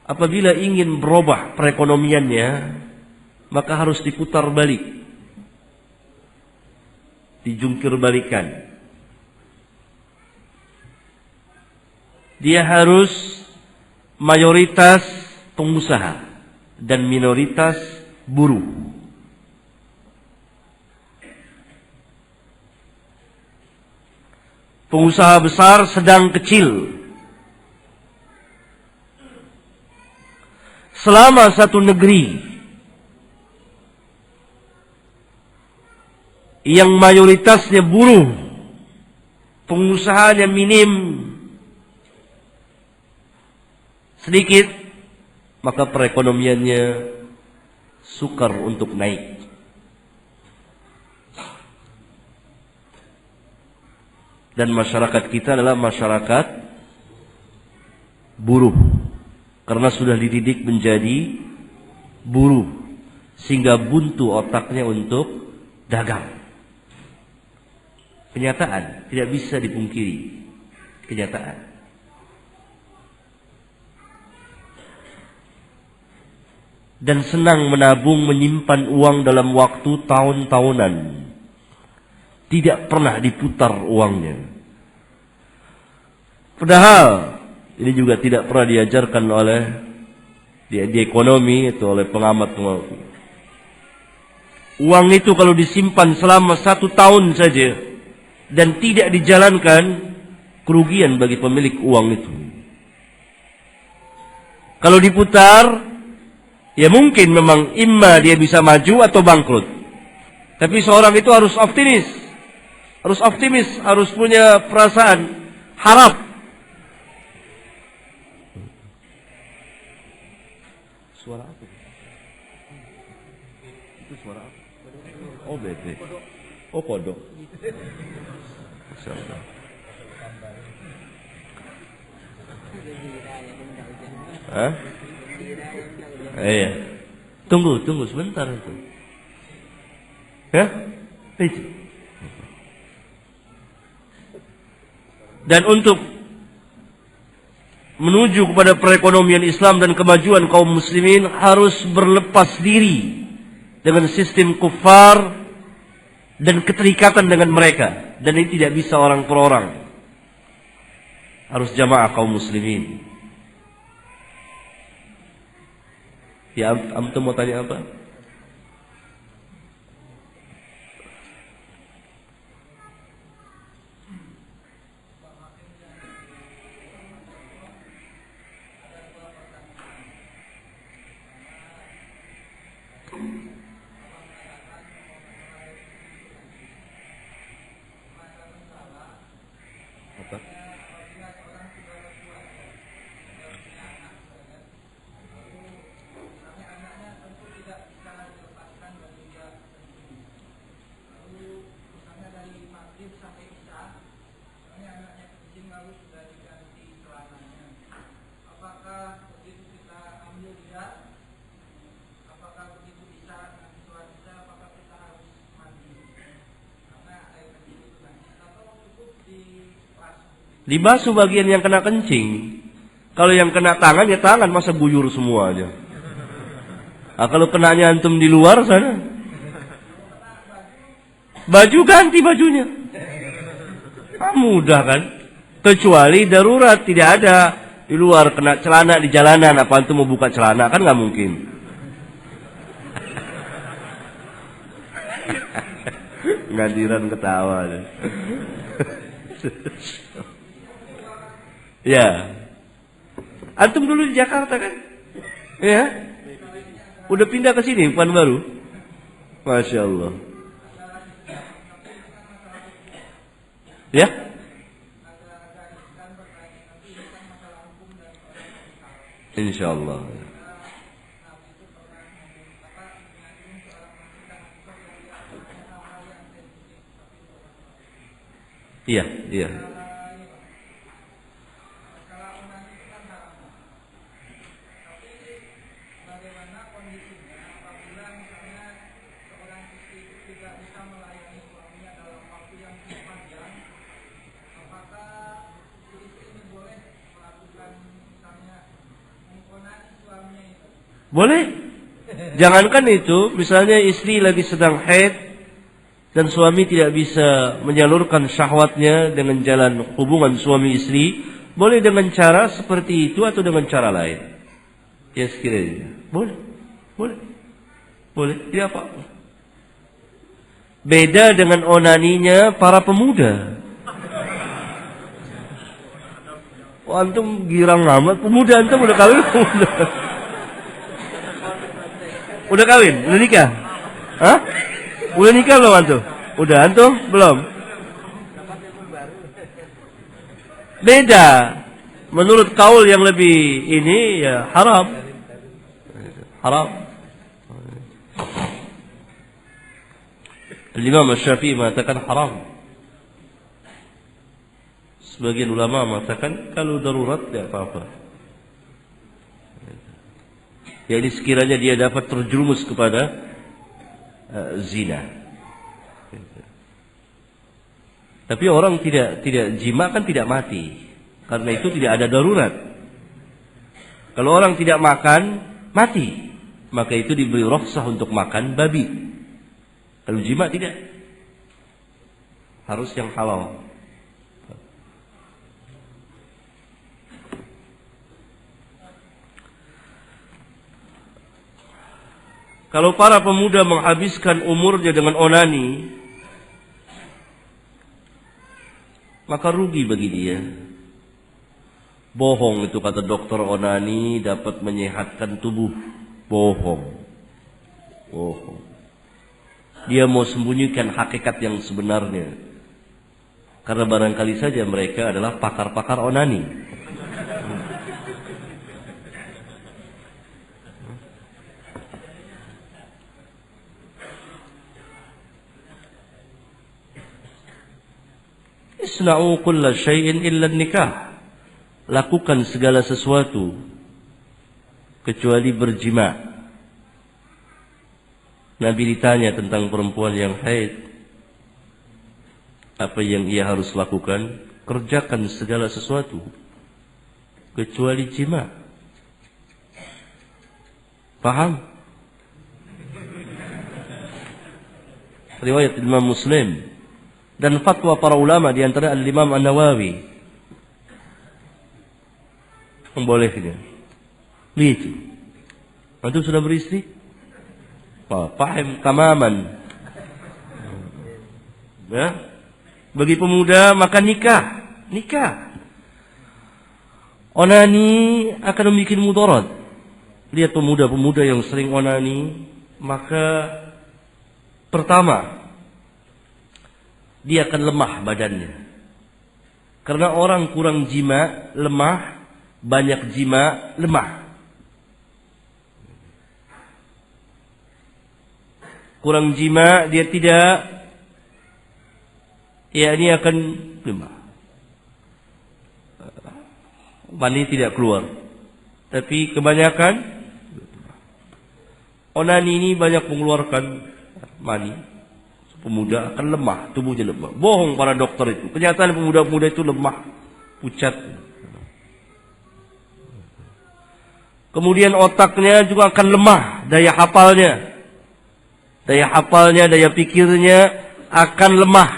apabila ingin berubah perekonomiannya, maka harus diputar balik, dijungkir balikan. Dia harus mayoritas pengusaha dan minoritas buruh. Pengusaha besar, sedang, kecil. Selama satu negeri yang mayoritasnya buruh, pengusahanya minim, sedikit, maka perekonomiannya sukar untuk naik. Dan masyarakat kita adalah masyarakat buruh, karena sudah dididik menjadi buruh, sehingga buntu otaknya untuk dagang. Kenyataan, tidak bisa dipungkiri. Kenyataan. Dan senang menabung, menyimpan uang dalam waktu tahun-tahunan. Tidak pernah diputar uangnya. Padahal ini juga tidak pernah diajarkan oleh di ekonomi atau oleh pengamat. Uang itu kalau disimpan selama 1 tahun saja dan tidak dijalankan, kerugian bagi pemilik uang itu. Kalau diputar, ya mungkin memang imma dia bisa maju atau bangkrut. Tapi seorang itu harus optimis. Harus optimis, harus punya perasaan harap. Suara apa? Itu suara apa? Oh, bete. Oh, kodok. Masyaallah. Hah? Iya. Tunggu sebentar itu. Ya? Itu. Dan untuk menuju kepada perekonomian Islam dan kemajuan kaum muslimin harus berlepas diri dengan sistem kufar dan keterikatan dengan mereka. Dan ini tidak bisa orang per orang. Harus jamaah kaum muslimin. Ya, antum mau tanya apa? Dibasuh bagian yang kena kencing. Kalau yang kena tangan, ya tangan, masa guyur semuanya. Nah, kalau kenanya antum di luar sana, baju ganti bajunya. Ah, mudah kan? Kecuali darurat, tidak ada di luar kena celana di jalanan, apa antum mau buka celana, kan nggak mungkin. Ngadiran ketawa. Ya, antum dulu di Jakarta kan? Ya, udah pindah ke sini, Pekanbaru. Masya Allah. Ya, Insyaallah. Iya, iya. Boleh. Jangankan itu, misalnya istri lagi sedang haid dan suami tidak bisa menyalurkan syahwatnya dengan jalan hubungan suami istri, boleh dengan cara seperti itu atau dengan cara lain. Ya sekiranya. Boleh. Boleh. Boleh. Tidak apa-apa. Beda dengan onaninya para pemuda. Oh, antum girang amat. Pemuda antum udah kawin. Udah kawin? Udah nikah? Hah? Udah nikah belum antum? Udah antum? Belum? Beda. Menurut kaul yang lebih ini ya haram. Haram. Imam Syafi'i mengatakan haram. Sebagian ulama mengatakan kalau darurat tidak apa-apa. Ya ini sekiranya dia dapat terjerumus kepada zina. Tapi orang tidak jima kan tidak mati. Karena itu tidak ada darurat. Kalau orang tidak makan, mati. Maka itu diberi rukhsah untuk makan babi. Kalau jima tidak. Harus yang halal. Kalau para pemuda menghabiskan umurnya dengan onani, maka rugi bagi dia. Bohong itu kata dokter, onani dapat menyehatkan tubuh. Bohong. Bohong. Dia mau sembunyikan hakikat yang sebenarnya. Karena barangkali saja mereka adalah pakar-pakar onani. Isna'u kulla syai'in illa nikah. Lakukan segala sesuatu kecuali berjima. Nabi ditanya tentang perempuan yang haid. Apa yang ia harus lakukan? Kerjakan segala sesuatu kecuali jima. Paham? Riwayat Imam Muslim. Dan fatwa para ulama di antara Al-Imam An-Nawawi membolehkan. Lihat. Antum sudah beristri? Paham tamaman. Ya. Bagi pemuda maka nikah. Nikah. Onani akan membuat mudarat. Lihat pemuda-pemuda yang sering onani, maka pertama dia akan lemah badannya. Karena orang kurang jima, lemah. Banyak jima, lemah. Kurang jima, dia tidak. Ya, ini akan lemah. Mani tidak keluar. Tapi kebanyakan, onani ini banyak mengeluarkan mani. Pemuda akan lemah, tubuhnya lemah. Bohong para dokter itu. Kenyataan pemuda-pemuda itu lemah, pucat. Kemudian otaknya juga akan lemah, daya hafalnya. Daya hafalnya, daya pikirnya akan lemah.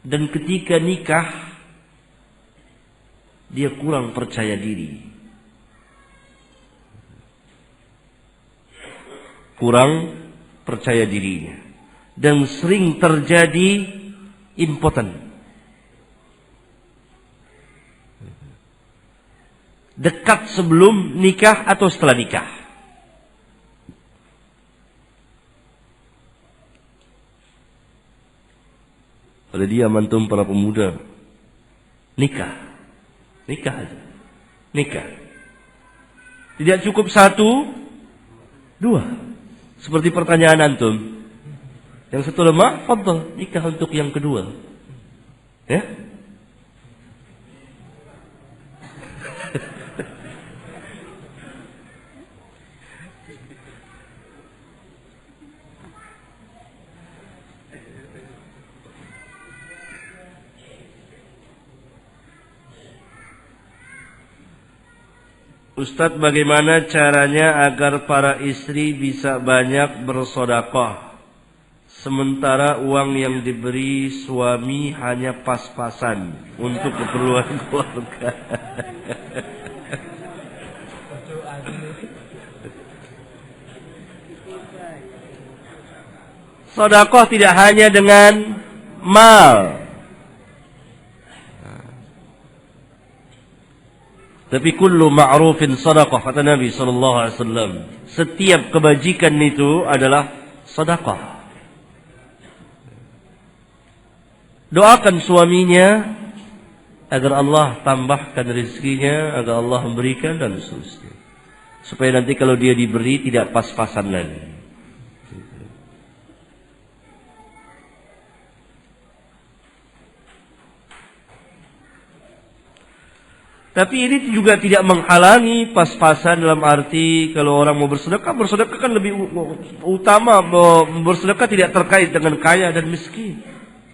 Dan ketika nikah, dia kurang percaya diri. Kurang percaya dirinya. Dan sering terjadi impoten. Dekat sebelum nikah atau setelah nikah. Pada dia mantum para pemuda Nikah. Nikah aja. Nikah. Tidak cukup 1, 2. Seperti pertanyaan antum. Yang satu lemah, fadhal, nikah untuk yang kedua. Ya? Ustadz, bagaimana caranya agar para istri bisa banyak bersedekah sementara uang yang diberi suami hanya pas-pasan untuk keperluan keluarga? Sedekah tidak hanya dengan mal, tapi kullu ma'rufin sadaqah, kata Nabi SAW. Setiap kebajikan itu adalah sedekah. Doakan suaminya agar Allah tambahkan rezekinya, agar Allah memberikan dan seterusnya. Supaya nanti kalau dia diberi tidak pas-pasan lagi. Tapi ini juga tidak menghalangi pas-pasan dalam arti kalau orang mau bersedekah, bersedekah kan lebih utama. Bersedekah tidak terkait dengan kaya dan miskin.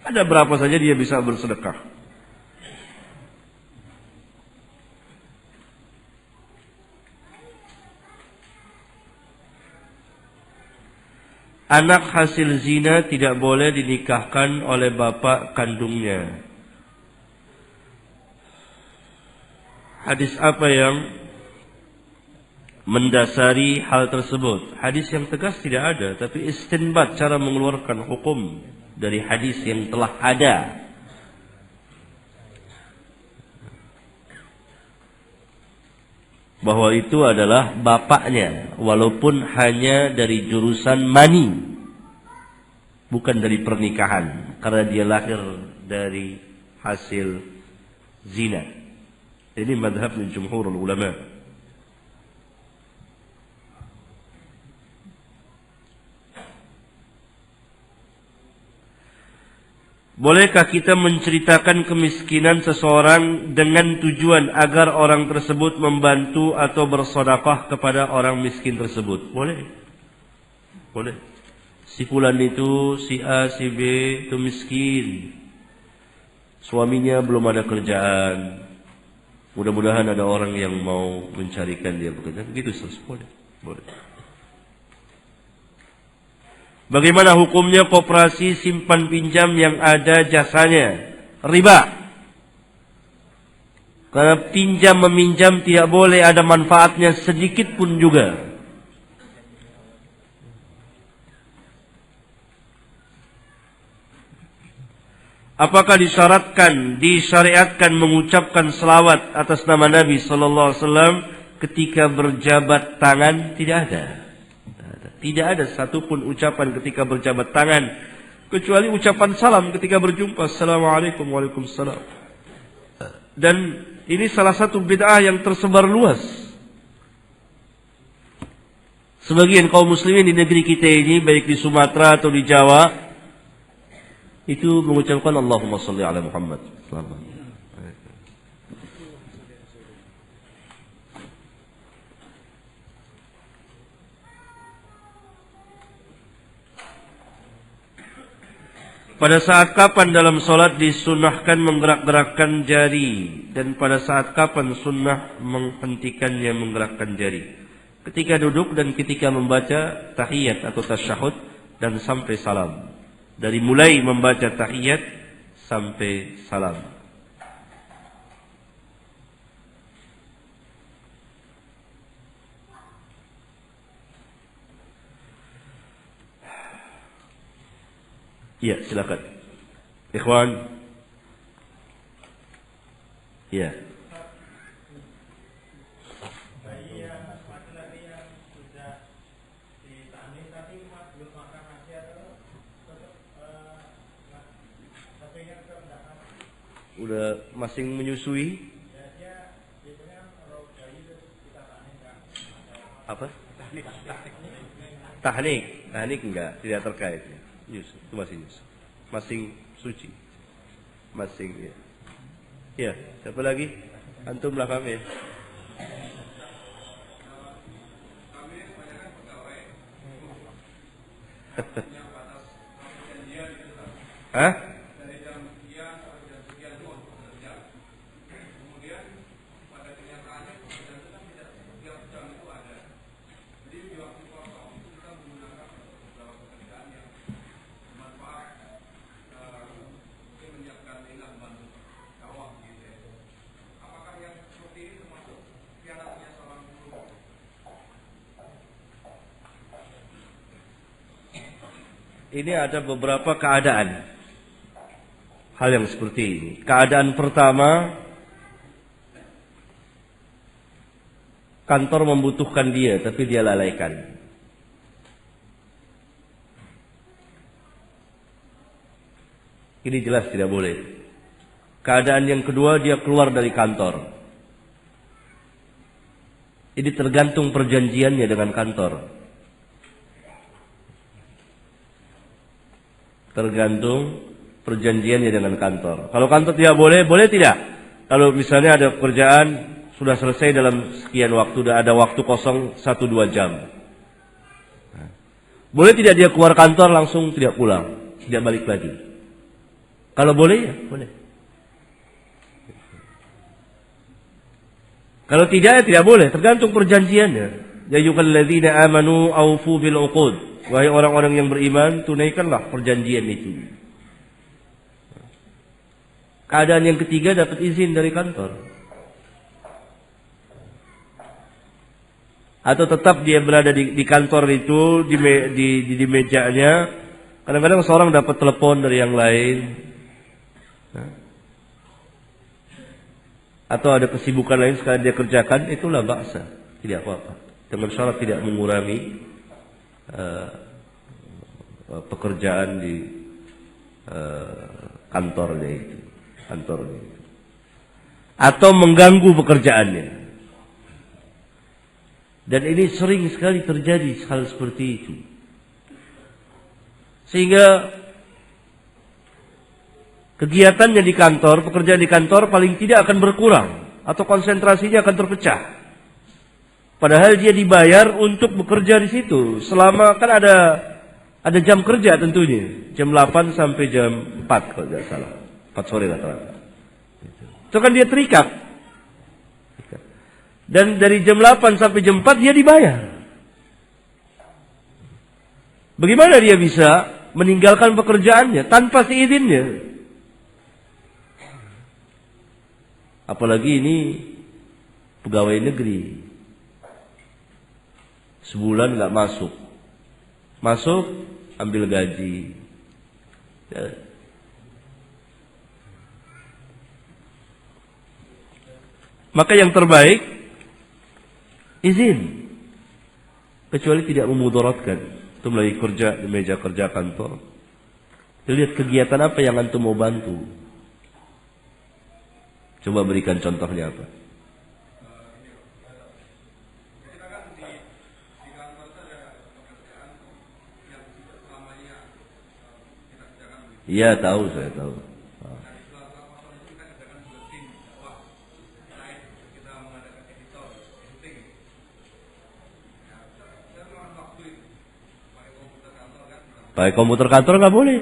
Ada berapa saja dia bisa bersedekah. Anak hasil zina tidak boleh dinikahkan oleh bapak kandungnya. Hadis apa yang mendasari hal tersebut? Hadis yang tegas tidak ada, tapi istinbat, cara mengeluarkan hukum dari hadis yang telah ada. Bahwa itu adalah bapaknya, walaupun hanya dari jurusan mani, bukan dari pernikahan, karena dia lahir dari hasil zina. Ini madhab jumhur ulama. Bolehkah kita menceritakan kemiskinan seseorang dengan tujuan agar orang tersebut membantu atau bersedekah kepada orang miskin tersebut? Boleh. Boleh. Si fulan itu, si A, si B itu miskin. Suaminya belum ada kerjaan. Mudah-mudahan ada orang yang mau mencarikan dia pekerjaan. Begitu selesai. Boleh. Boleh. Bagaimana hukumnya koperasi simpan pinjam yang ada jasanya? Riba. Karena pinjam meminjam tidak boleh ada manfaatnya sedikit pun juga. Apakah disyariatkan mengucapkan selawat atas nama Nabi sallallahu alaihi wasallam ketika berjabat tangan? Tidak ada. Tidak ada satupun ucapan ketika berjabat tangan kecuali ucapan salam ketika berjumpa. Assalamualaikum waalaikumsalam. Dan ini salah satu bid'ah yang tersebar luas. Sebagian kaum muslimin di negeri kita ini, baik di Sumatera atau di Jawa, itu mengucapkan Allahumma salli ala Muhammad. Selamat. Pada saat kapan dalam solat disunnahkan menggerak-gerakkan jari, dan pada saat kapan sunnah menghentikannya menggerakkan jari? Ketika duduk dan ketika membaca tahiyat atau tasyahud dan sampai salam. Dari mulai membaca tahiyat sampai salam. Ya, silakan. Ikhwan. Ya. udah masing menyusui. Apa? Tahnik enggak, tidak terkait. Nyusu, itu masih nyusu. Masing suci. Masing ya. Ya, siapa lagi? Antum belakang ya. Hah? Ini ada beberapa keadaan hal yang seperti ini. Keadaan pertama, kantor membutuhkan dia tapi dia lalaikan. Ini jelas tidak boleh. Keadaan yang kedua, dia keluar dari kantor. Ini tergantung perjanjiannya dengan kantor. Tergantung perjanjiannya dengan kantor. Kalau kantor tidak boleh, boleh tidak? Kalau misalnya ada pekerjaan sudah selesai dalam sekian waktu, sudah ada waktu kosong 1-2 jam. Boleh tidak dia keluar kantor langsung tidak pulang, tidak balik lagi? Kalau boleh ya, boleh. Kalau tidak ya tidak boleh, tergantung perjanjiannya. Ya ayyuhalladzina amanu aufu bil uqud. Wahai orang-orang yang beriman, tunaikanlah perjanjian itu. Keadaan yang ketiga, dapat izin dari kantor. Atau tetap dia berada di kantor itu, di mejanya. Kadang-kadang seorang dapat telepon dari yang lain. Atau ada kesibukan lain sekali dia kerjakan, itulah ba'sa. Tidak apa-apa. Dengan syarat tidak mengurangi pekerjaan di kantornya itu, atau mengganggu pekerjaannya. Dan ini sering sekali terjadi hal seperti itu, sehingga kegiatannya di kantor, pekerjaan di kantor paling tidak akan berkurang atau konsentrasinya akan terpecah. Padahal dia dibayar untuk bekerja di situ. Selama kan ada jam kerja tentunya. Jam 8 sampai jam 4 kalau tidak salah. 4 sore rata-rata. Itu kan dia terikat. Dan dari jam 8 sampai jam 4 dia dibayar. Bagaimana dia bisa meninggalkan pekerjaannya tanpa seizinnya? Apalagi ini pegawai negeri. Sebulan nggak masuk, ambil gaji. Ya. Maka yang terbaik izin, kecuali tidak memudaratkan. Itu lagi kerja di meja kerja kantor. Lihat kegiatan apa yang antum mau bantu. Coba berikan contohnya apa? Iya tahu, saya tahu. Pakai komputer kantor nggak boleh.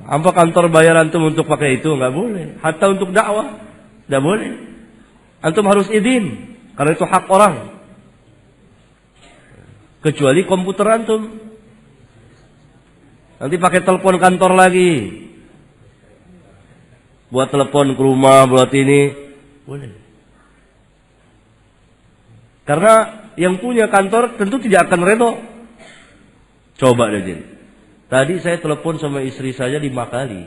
Apa kantor bayar antum untuk pakai itu? Nggak boleh. Hatta untuk dakwah nggak boleh. Antum harus izin karena itu hak orang. Kecuali komputer antum. Nanti pakai telepon kantor lagi. Buat telepon ke rumah, buat ini. Boleh. Karena yang punya kantor tentu tidak akan redho. Coba deh. Tadi saya telepon sama istri saya 5 kali.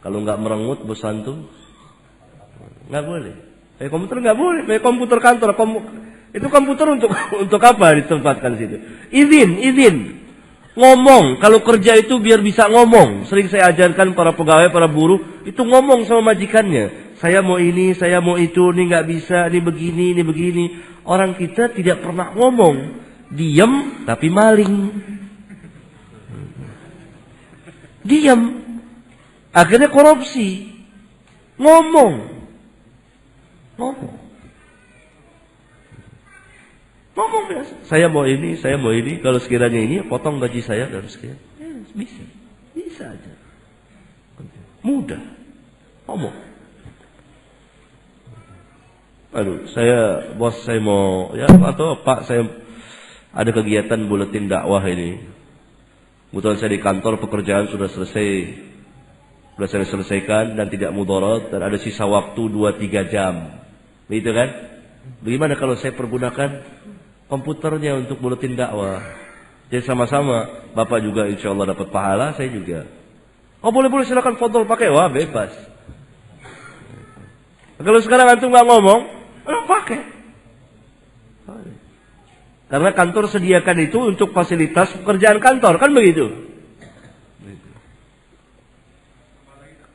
Kalau nggak merengut bos antum, nggak boleh. Pakai komputer nggak boleh. Pakai komputer kantor. Itu komputer untuk apa ditempatkan situ? Izin. Ngomong, kalau kerja itu biar bisa ngomong. Sering saya ajarkan para pegawai, para buruh, itu ngomong sama majikannya. Saya mau ini, saya mau itu, ini nggak bisa, ini begini, ini begini. Orang kita tidak pernah ngomong. Diam, tapi maling. Diam. Akhirnya korupsi. Ngomong. Ngomong. Ngomong biasa. Saya mau ini, saya mau ini. Kalau sekiranya ini, potong gaji saya dan sekian. Bisa. Bisa aja. Mudah. Ngomong. Aduh, bos saya mau, ya atau Pak saya ada kegiatan buletin dakwah ini. Kebetulan saya di kantor pekerjaan sudah selesai. Sudah saya selesaikan dan tidak mudarat dan ada sisa waktu 2-3 jam. Begitu kan? Bagaimana kalau saya pergunakan komputernya untuk buletin dakwah? Jadi sama-sama, Bapak juga insya Allah dapat pahala, saya juga. Oh boleh silakan foto pakai, wah bebas. Kalau sekarang antum nggak ngomong, pakai. Karena kantor sediakan itu untuk fasilitas pekerjaan kantor, kan begitu?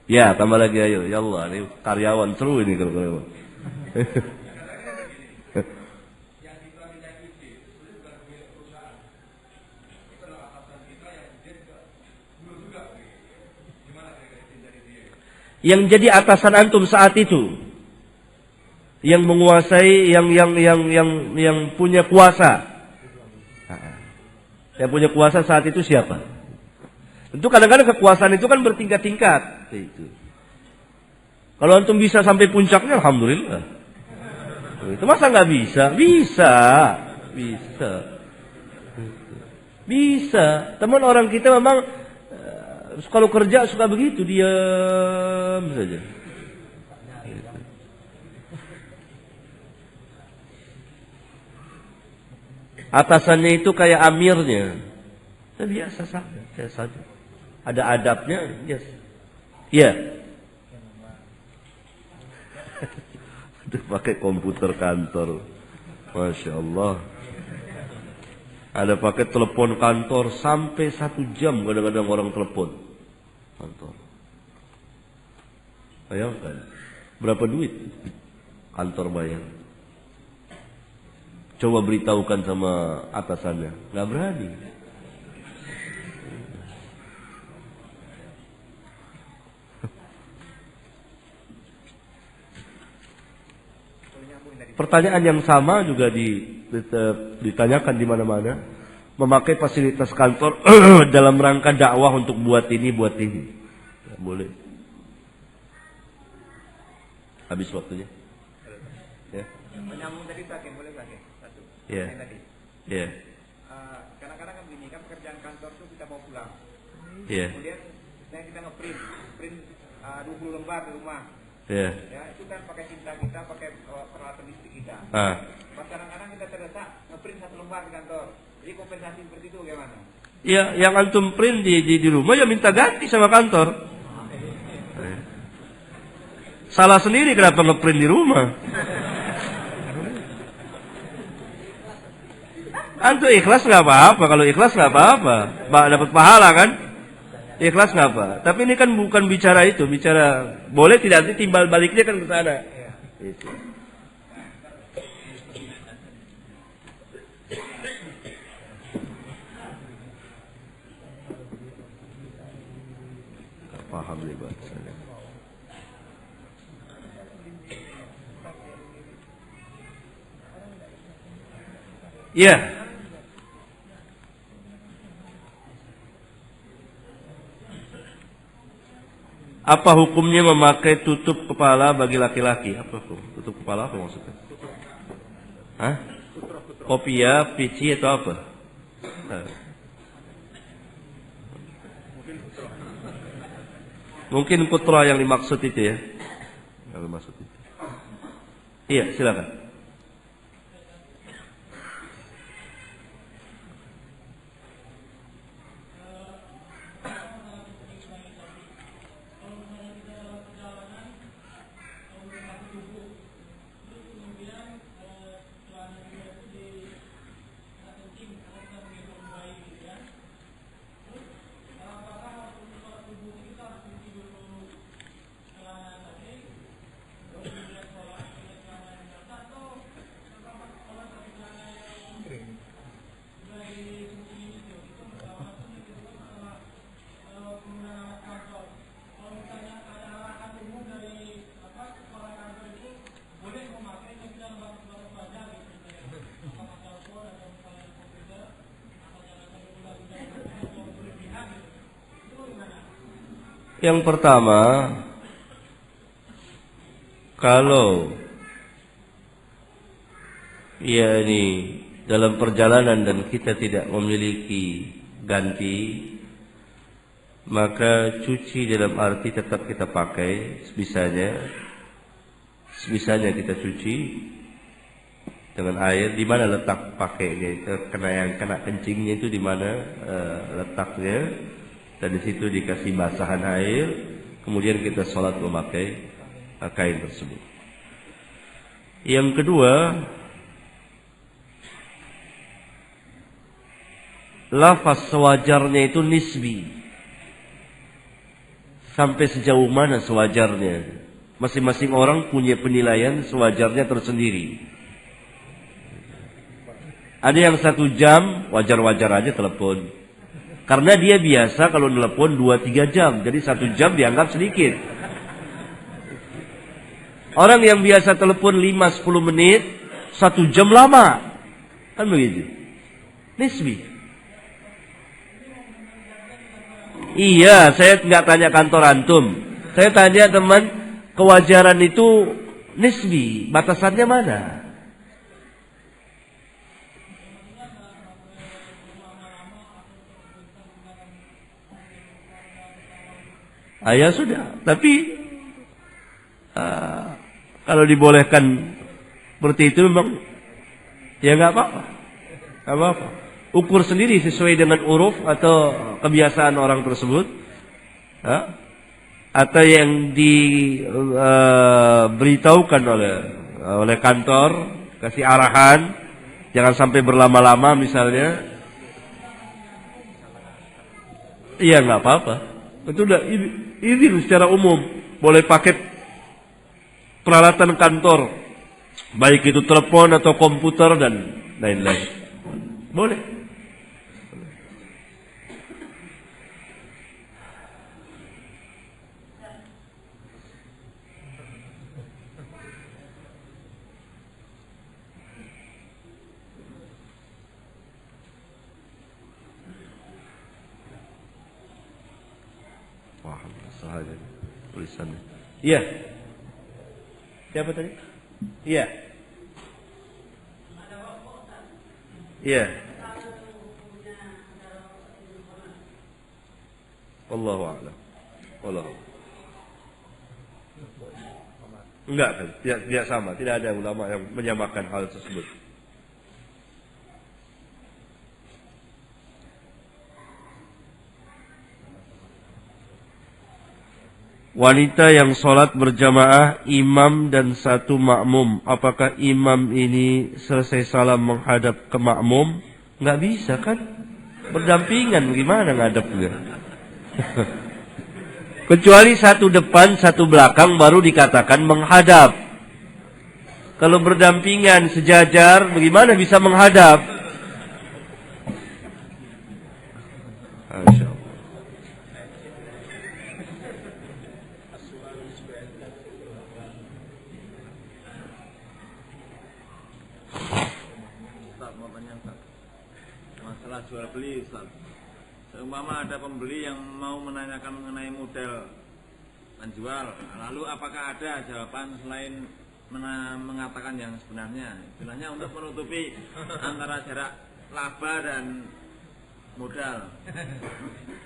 Ya, tambah lagi ayo. Ya Allah, ini karyawan seru ini kalau karyawan. Yang jadi atasan antum saat itu, yang menguasai, yang punya kuasa, yang punya kuasa saat itu siapa? Tentu kadang-kadang kekuasaan itu kan bertingkat-tingkat. Kalau antum bisa sampai puncaknya, alhamdulillah. Itu masa nggak bisa? Bisa. Teman orang kita memang kalau kerja suka begitu, diam saja. Atasannya itu kayak amirnya. Biasa saja. Ada adabnya, yes. Iya. Pakai komputer kantor. Masya Allah. Ada pakai telepon kantor sampai 1 jam kadang-kadang orang telepon kantor. Bayangkan berapa duit kantor bayar. Coba beritahukan sama atasannya, nggak berani. Pertanyaan yang sama juga ditanyakan di mana-mana. Memakai fasilitas kantor dalam rangka dakwah untuk buat ini. Ya, boleh. Habis waktunya. Ya. Menyambung tadi pakai, boleh pakai satu. Ya. Ya. Kadang-kadang kan begini, kan pekerjaan kantor tuh kita mau pulang. Ya. Kemudian kita ngeprint 20 lembar di rumah. Ya. Ya, itu kan pakai tinta kita, pakai peralatan listrik kita. Kadang-kadang kita terdesak ngeprint 1 lembar di kantor. Jadi kompensasi seperti itu gimana? Ya, yang antum print di rumah ya minta ganti sama kantor. Salah sendiri kenapa ngeprint di rumah? Antum ikhlas nggak apa-apa, kalau ikhlas nggak apa-apa, dapat pahala kan? Ikhlas nggak apa. Tapi ini kan bukan bicara itu, bicara boleh tidak nanti timbal baliknya kan ke sana. Itu. Paham nih bahasanya. Ya. Apa hukumnya memakai tutup kepala bagi laki-laki? Apa hukum? Tutup kepala apa maksudnya? Hah? Kopiah, pici atau apa? Mungkin putra yang dimaksud itu ya. Yang dimaksud itu. Iya, silakan. Yang pertama, kalau ini dalam perjalanan dan kita tidak memiliki ganti, maka cuci dalam arti tetap kita pakai sebisanya kita cuci dengan air. Di mana letak pakainya? Kena yang kena kencingnya itu di mana letaknya? Dan di situ dikasih basahan air. Kemudian kita sholat memakai kain tersebut. Yang kedua, lafaz sewajarnya itu nisbi. Sampai sejauh mana sewajarnya? Masing-masing orang punya penilaian sewajarnya tersendiri. Ada yang 1 jam, wajar-wajar aja telepon. Karena dia biasa kalau telepon 2-3 jam. Jadi 1 jam dianggap sedikit. Orang yang biasa telepon 5-10 menit, 1 jam lama. Kan begitu. Nisbi. Iya, saya nggak tanya kantor antum. Saya tanya teman, kewajaran itu nisbi. Batasannya mana? Ya sudah. Tapi kalau dibolehkan seperti itu memang ya nggak apa-apa. Nggak apa-apa. Ukur sendiri sesuai dengan uruf atau kebiasaan orang tersebut, atau yang diberitahukan oleh kantor, kasih arahan, jangan sampai berlama-lama misalnya. Iya nggak apa-apa. Itu udah izin secara umum, boleh pakai peralatan kantor, baik itu telepon atau komputer dan lain-lain, boleh. Tulisannya. Iya. Siapa tadi? Iya. Iya. Wallahu a'lam. Wallahu. Enggak kan? Tidak sama. Tidak ada ulama yang menyamakan hal tersebut. Wanita yang sholat berjamaah imam dan 1 makmum, apakah imam ini selesai salam menghadap ke makmum? Nggak bisa kan? Berdampingan, gimana ngadepnya? Kecuali 1 depan 1 belakang baru dikatakan menghadap. Kalau berdampingan sejajar, bagaimana bisa menghadap? Masya Allah. Masalah jual beli, Ustaz. Seumpama ada pembeli yang mau menanyakan mengenai model menjual, lalu apakah ada jawaban selain mengatakan yang sebenarnya? Istilahnya untuk menutupi antara jarak laba dan modal.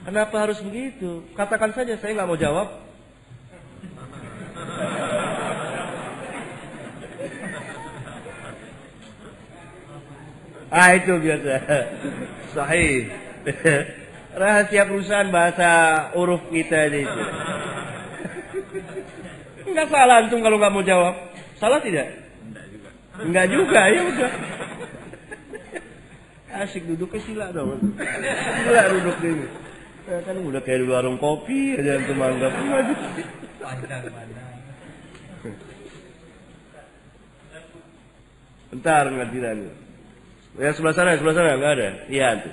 Kenapa harus begitu? Katakan saja, saya nggak mau jawab. Itu biasa. Sahih. Rahasia perusahaan bahasa huruf kita ini. Enggak salah antum kalau nggak mau jawab. Salah tidak? Enggak juga, ya udah. Asik duduknya sila dong. Sila duduk ini. Kan udah kayak di warung kopi aja antum anggap. Bentar nggak lagi. Ya sebelah sana nggak ada. Iya antum.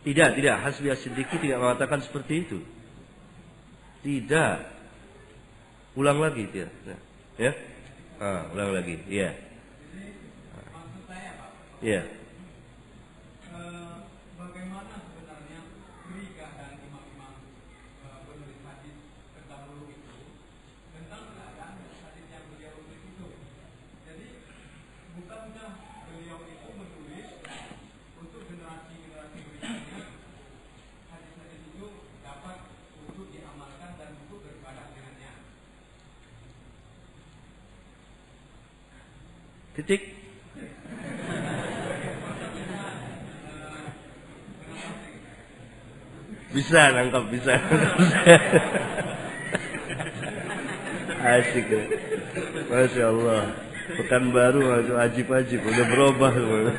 Tidak. Hasbi As-Siddiqi tidak mengatakan seperti itu. Tidak. Ulang lagi dia. Ya. Ulang lagi. Iya. Maksud saya Pak, Iya. bagaimana sebenarnya berita dan imam-imam penulis hadis terdahulu itu tentang keadaan hadis yang beliau tulis itu. Jadi bukankah beliau itu menulis untuk generasi-generasi berikutnya hadis-hadis itu dapat untuk diamalkan dan untuk beribadah dengannya. Titik. Bisa nangkap, bisa. Asik ya. Masya Allah. Pekanbaru ajib-ajib, udah berubah semua.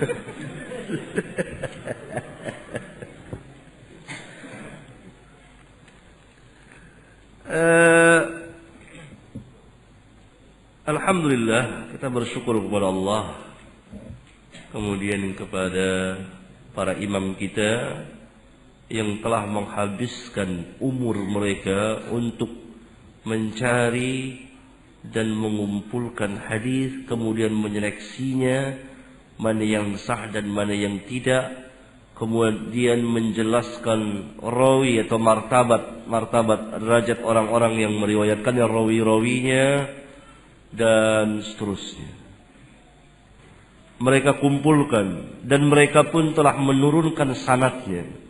Alhamdulillah, kita bersyukur kepada Allah, kemudian kepada para imam kita yang telah menghabiskan umur mereka untuk mencari dan mengumpulkan hadis, kemudian menyeleksinya mana yang sah dan mana yang tidak, kemudian menjelaskan rawi atau martabat derajat orang-orang yang meriwayatkannya, rawi-rawinya dan seterusnya. Mereka kumpulkan dan mereka pun telah menurunkan sanadnya.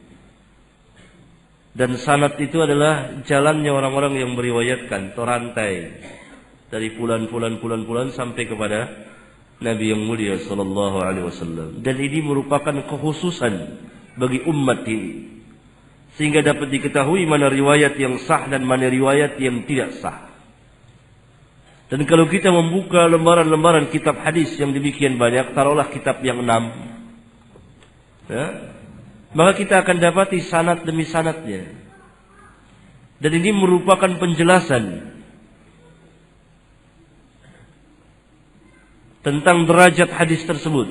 Dan sanad itu adalah jalannya orang-orang yang meriwayatkan, terantai dari bulan sampai kepada Nabi yang mulia sallallahu alaihi wasallam. Dan ini merupakan kekhususan bagi umat ini, sehingga dapat diketahui mana riwayat yang sah dan mana riwayat yang tidak sah. Dan kalau kita membuka lembaran-lembaran kitab hadis yang demikian banyak, taruhlah kitab yang 6, ya, maka kita akan dapati sanad demi sanadnya. Dan ini merupakan penjelasan tentang derajat hadis tersebut.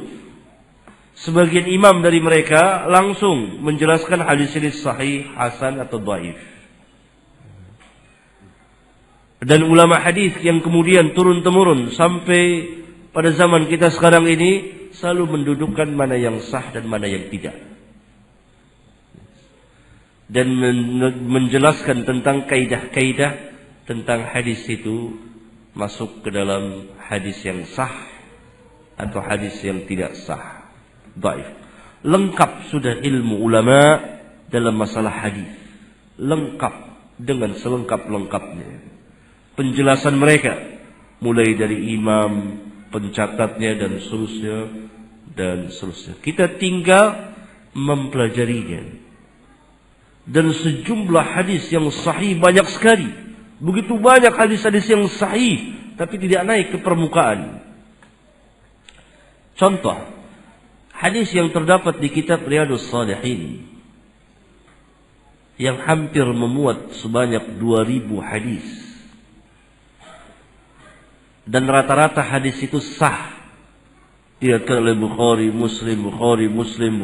Sebagian imam dari mereka langsung menjelaskan hadis ini sahih, hasan atau dhaif. Dan ulama hadis yang kemudian turun-temurun sampai pada zaman kita sekarang ini selalu mendudukkan mana yang sah dan mana yang tidak. Dan menjelaskan tentang kaidah-kaidah tentang hadis itu masuk ke dalam hadis yang sah atau hadis yang tidak sah, dhaif. Lengkap sudah ilmu ulama dalam masalah hadis, lengkap dengan selengkap-lengkapnya penjelasan mereka, mulai dari imam, pencatatnya dan seterusnya. Kita tinggal mempelajarinya. Dan sejumlah hadis yang sahih banyak sekali. Begitu banyak hadis-hadis yang sahih tapi tidak naik ke permukaan. Contoh, hadis yang terdapat di kitab Riyadhus Shalihin yang hampir memuat sebanyak 2000 hadis. Dan rata-rata hadis itu sah. Diriwayatkan oleh Bukhari, Muslim.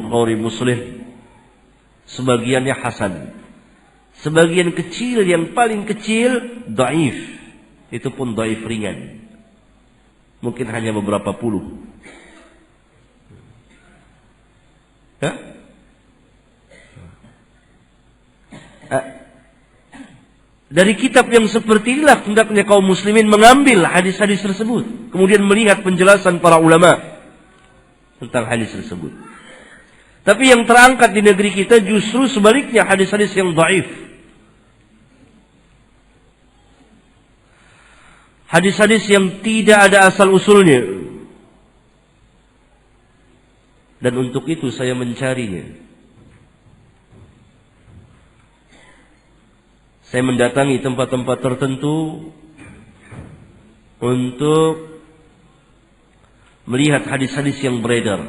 Sebagiannya hasan. Sebagian kecil, yang paling kecil dhaif. Itu pun dhaif ringan. Mungkin hanya beberapa puluh. Ya? Dari kitab yang seperti inilah hendaknya kaum muslimin mengambil hadis-hadis tersebut, kemudian melihat penjelasan para ulama tentang hadis tersebut. Tapi yang terangkat di negeri kita justru sebaliknya, hadis-hadis yang dhaif. Hadis-hadis yang tidak ada asal usulnya. Dan untuk itu saya mencarinya. Saya mendatangi tempat-tempat tertentu untuk melihat hadis-hadis yang beredar.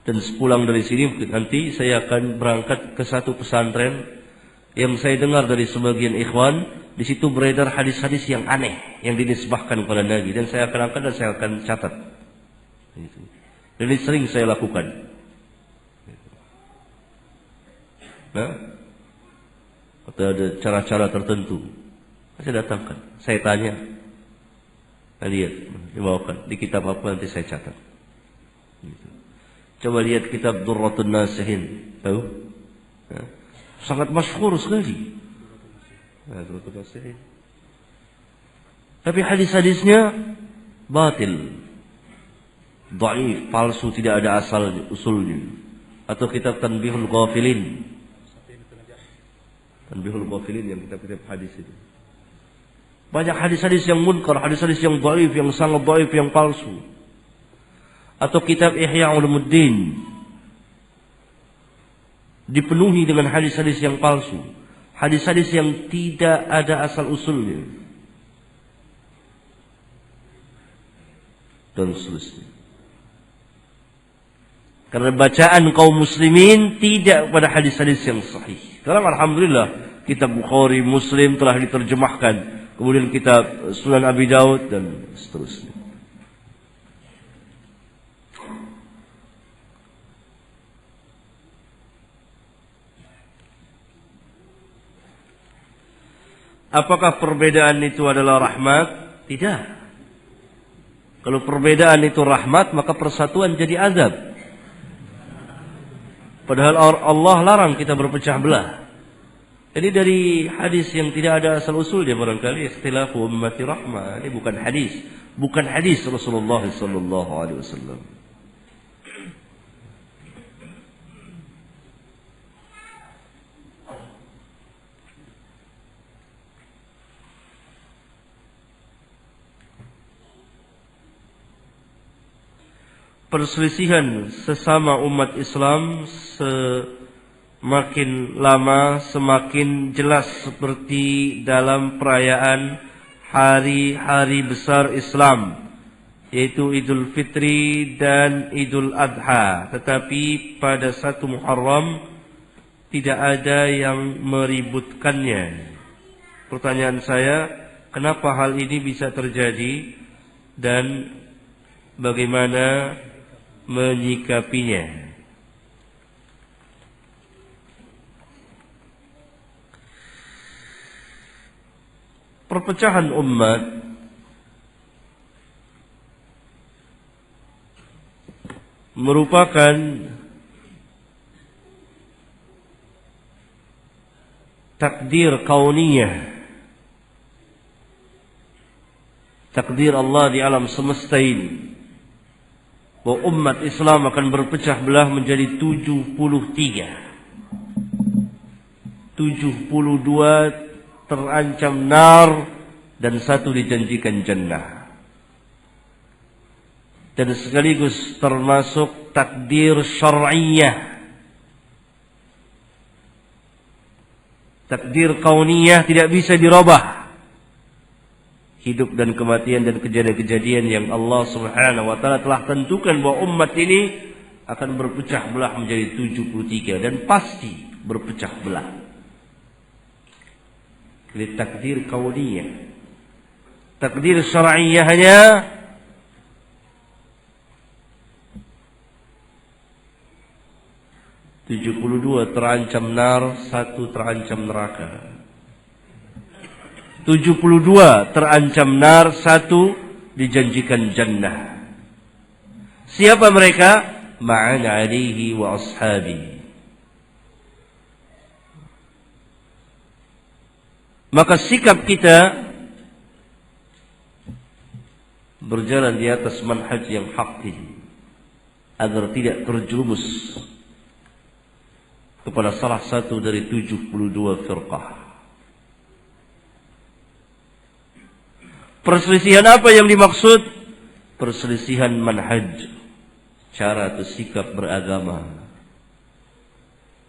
Dan sepulang dari sini nanti saya akan berangkat ke satu pesantren yang saya dengar dari sebagian ikhwan, di situ beredar hadis-hadis yang aneh yang dinisbahkan kepada Nabi, dan saya akan angkat dan saya akan catat. Dan ini sering saya lakukan. Nah, atau ada cara-cara tertentu, saya datangkan, saya tanya, lihat, dibawakan di kitab apa nanti saya catat. Gitu. Coba lihat kitab Durratun Nasihin, tahu? Nah, sangat masyhur sekali. Nah, Durratun Nasihin. Tapi hadis-hadisnya batil, dhaif, palsu, tidak ada asal usulnya. Atau kitab Tanbihul Ghafilin. Tanbihul Ghafilin yang kitab-kitab hadis itu. Banyak hadis-hadis yang munkar, hadis-hadis yang dhaif, yang sangat dhaif, yang palsu. Atau kitab Ihya Ulumuddin dipenuhi dengan hadis-hadis yang palsu, hadis-hadis yang tidak ada asal usulnya, dan seterusnya. Karena bacaan kaum muslimin tidak pada hadis-hadis yang sahih. Sekarang alhamdulillah kitab Bukhari, Muslim telah diterjemahkan, kemudian kitab Sunan Abi Daud dan seterusnya. Apakah perbedaan itu adalah rahmat? Tidak. Kalau perbedaan itu rahmat, maka persatuan jadi azab. Padahal Allah larang kita berpecah belah. Ini dari hadis yang tidak ada asal usulnya barangkali, ikhtilafu ummati rahmah. Ini bukan hadis, bukan hadis Rasulullah sallallahu alaihi wasallam. Perselisihan sesama umat Islam semakin lama semakin jelas seperti dalam perayaan hari-hari besar Islam, yaitu Idul Fitri dan Idul Adha. Tetapi pada 1 Muharram tidak ada yang meributkannya. Pertanyaan saya, kenapa hal ini bisa terjadi dan bagaimana menyikapinya? Perpecahan umat merupakan takdir kauniyah, takdir Allah di alam semesta ini, bahwa umat Islam akan berpecah belah menjadi 72 terancam nar dan 1 dijanjikan jannah. Dan sekaligus termasuk takdir syar'iyah. Takdir kauniyah tidak bisa dirubah. Hidup dan kematian dan kejadian-kejadian yang Allah Subhanahu wa taala telah tentukan bahwa umat ini akan berpecah belah menjadi 73 dan pasti berpecah belah. Ini takdir kauniyah. Takdir syar'iyyahnya (72) terancam nar, 1 terancam neraka. 72 terancam nar, 1 dijanjikan jannah. Siapa mereka? Ma'an alihi wa ashabi. Maka sikap kita berjalan di atas manhaj yang hak ini, agar tidak terjerumus kepada salah satu dari 72 firqah. Perselisihan apa yang dimaksud? Perselisihan manhaj, cara atau sikap beragama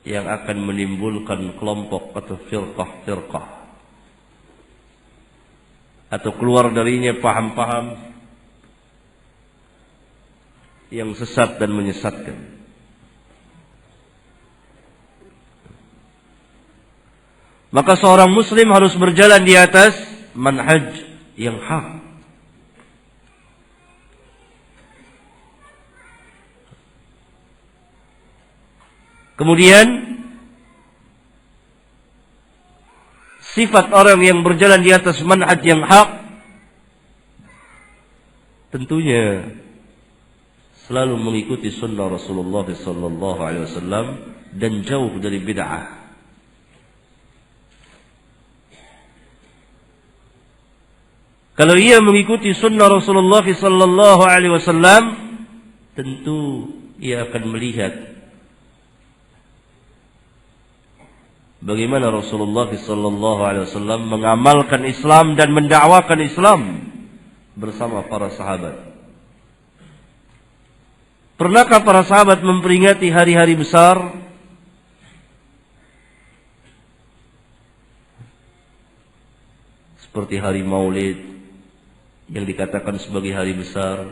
yang akan menimbulkan kelompok atau firqah-firqah, atau keluar darinya paham-paham yang sesat dan menyesatkan. Maka seorang muslim harus berjalan di atas manhaj yang hak. Kemudian sifat orang yang berjalan di atas manhaj yang hak, tentunya selalu mengikuti sunnah Rasulullah SAW dan jauh dari bid'ah. Kalau ia mengikuti sunnah Rasulullah SAW, tentu ia akan melihat bagaimana Rasulullah SAW mengamalkan Islam dan mendakwakan Islam bersama para sahabat. Pernahkah para sahabat memperingati hari-hari besar? Seperti hari Maulid yang dikatakan sebagai hari besar,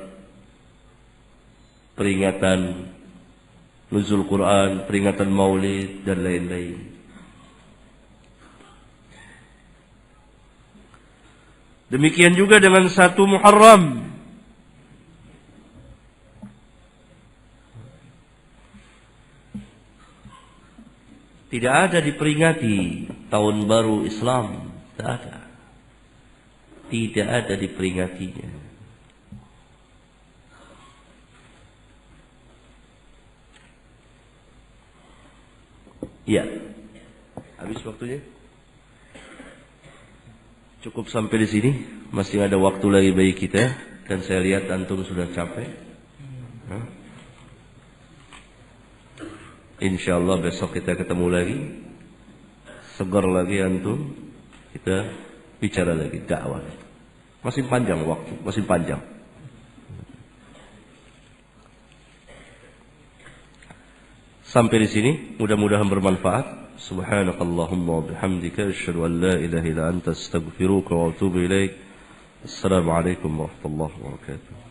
peringatan nuzul Quran, peringatan Maulid dan lain-lain. Demikian juga dengan 1 Muharram. Tidak ada diperingati tahun baru Islam, tidak ada. Tidak ada diperingatinya. Ya, habis waktunya. Cukup sampai di sini. Masih ada waktu lagi bagi kita. Dan saya lihat antum sudah capek. Insyaallah besok kita ketemu lagi. Segar lagi antum. Kita bicara lagi dakwah. Masih panjang waktu, masih panjang. Sampai di sini, mudah-mudahan bermanfaat. Subhanakallahumma wa bihamdika asyhadu an la ilaha illa anta astaghfiruka wa atubu ilaik. Assalamualaikum warahmatullahi wabarakatuh.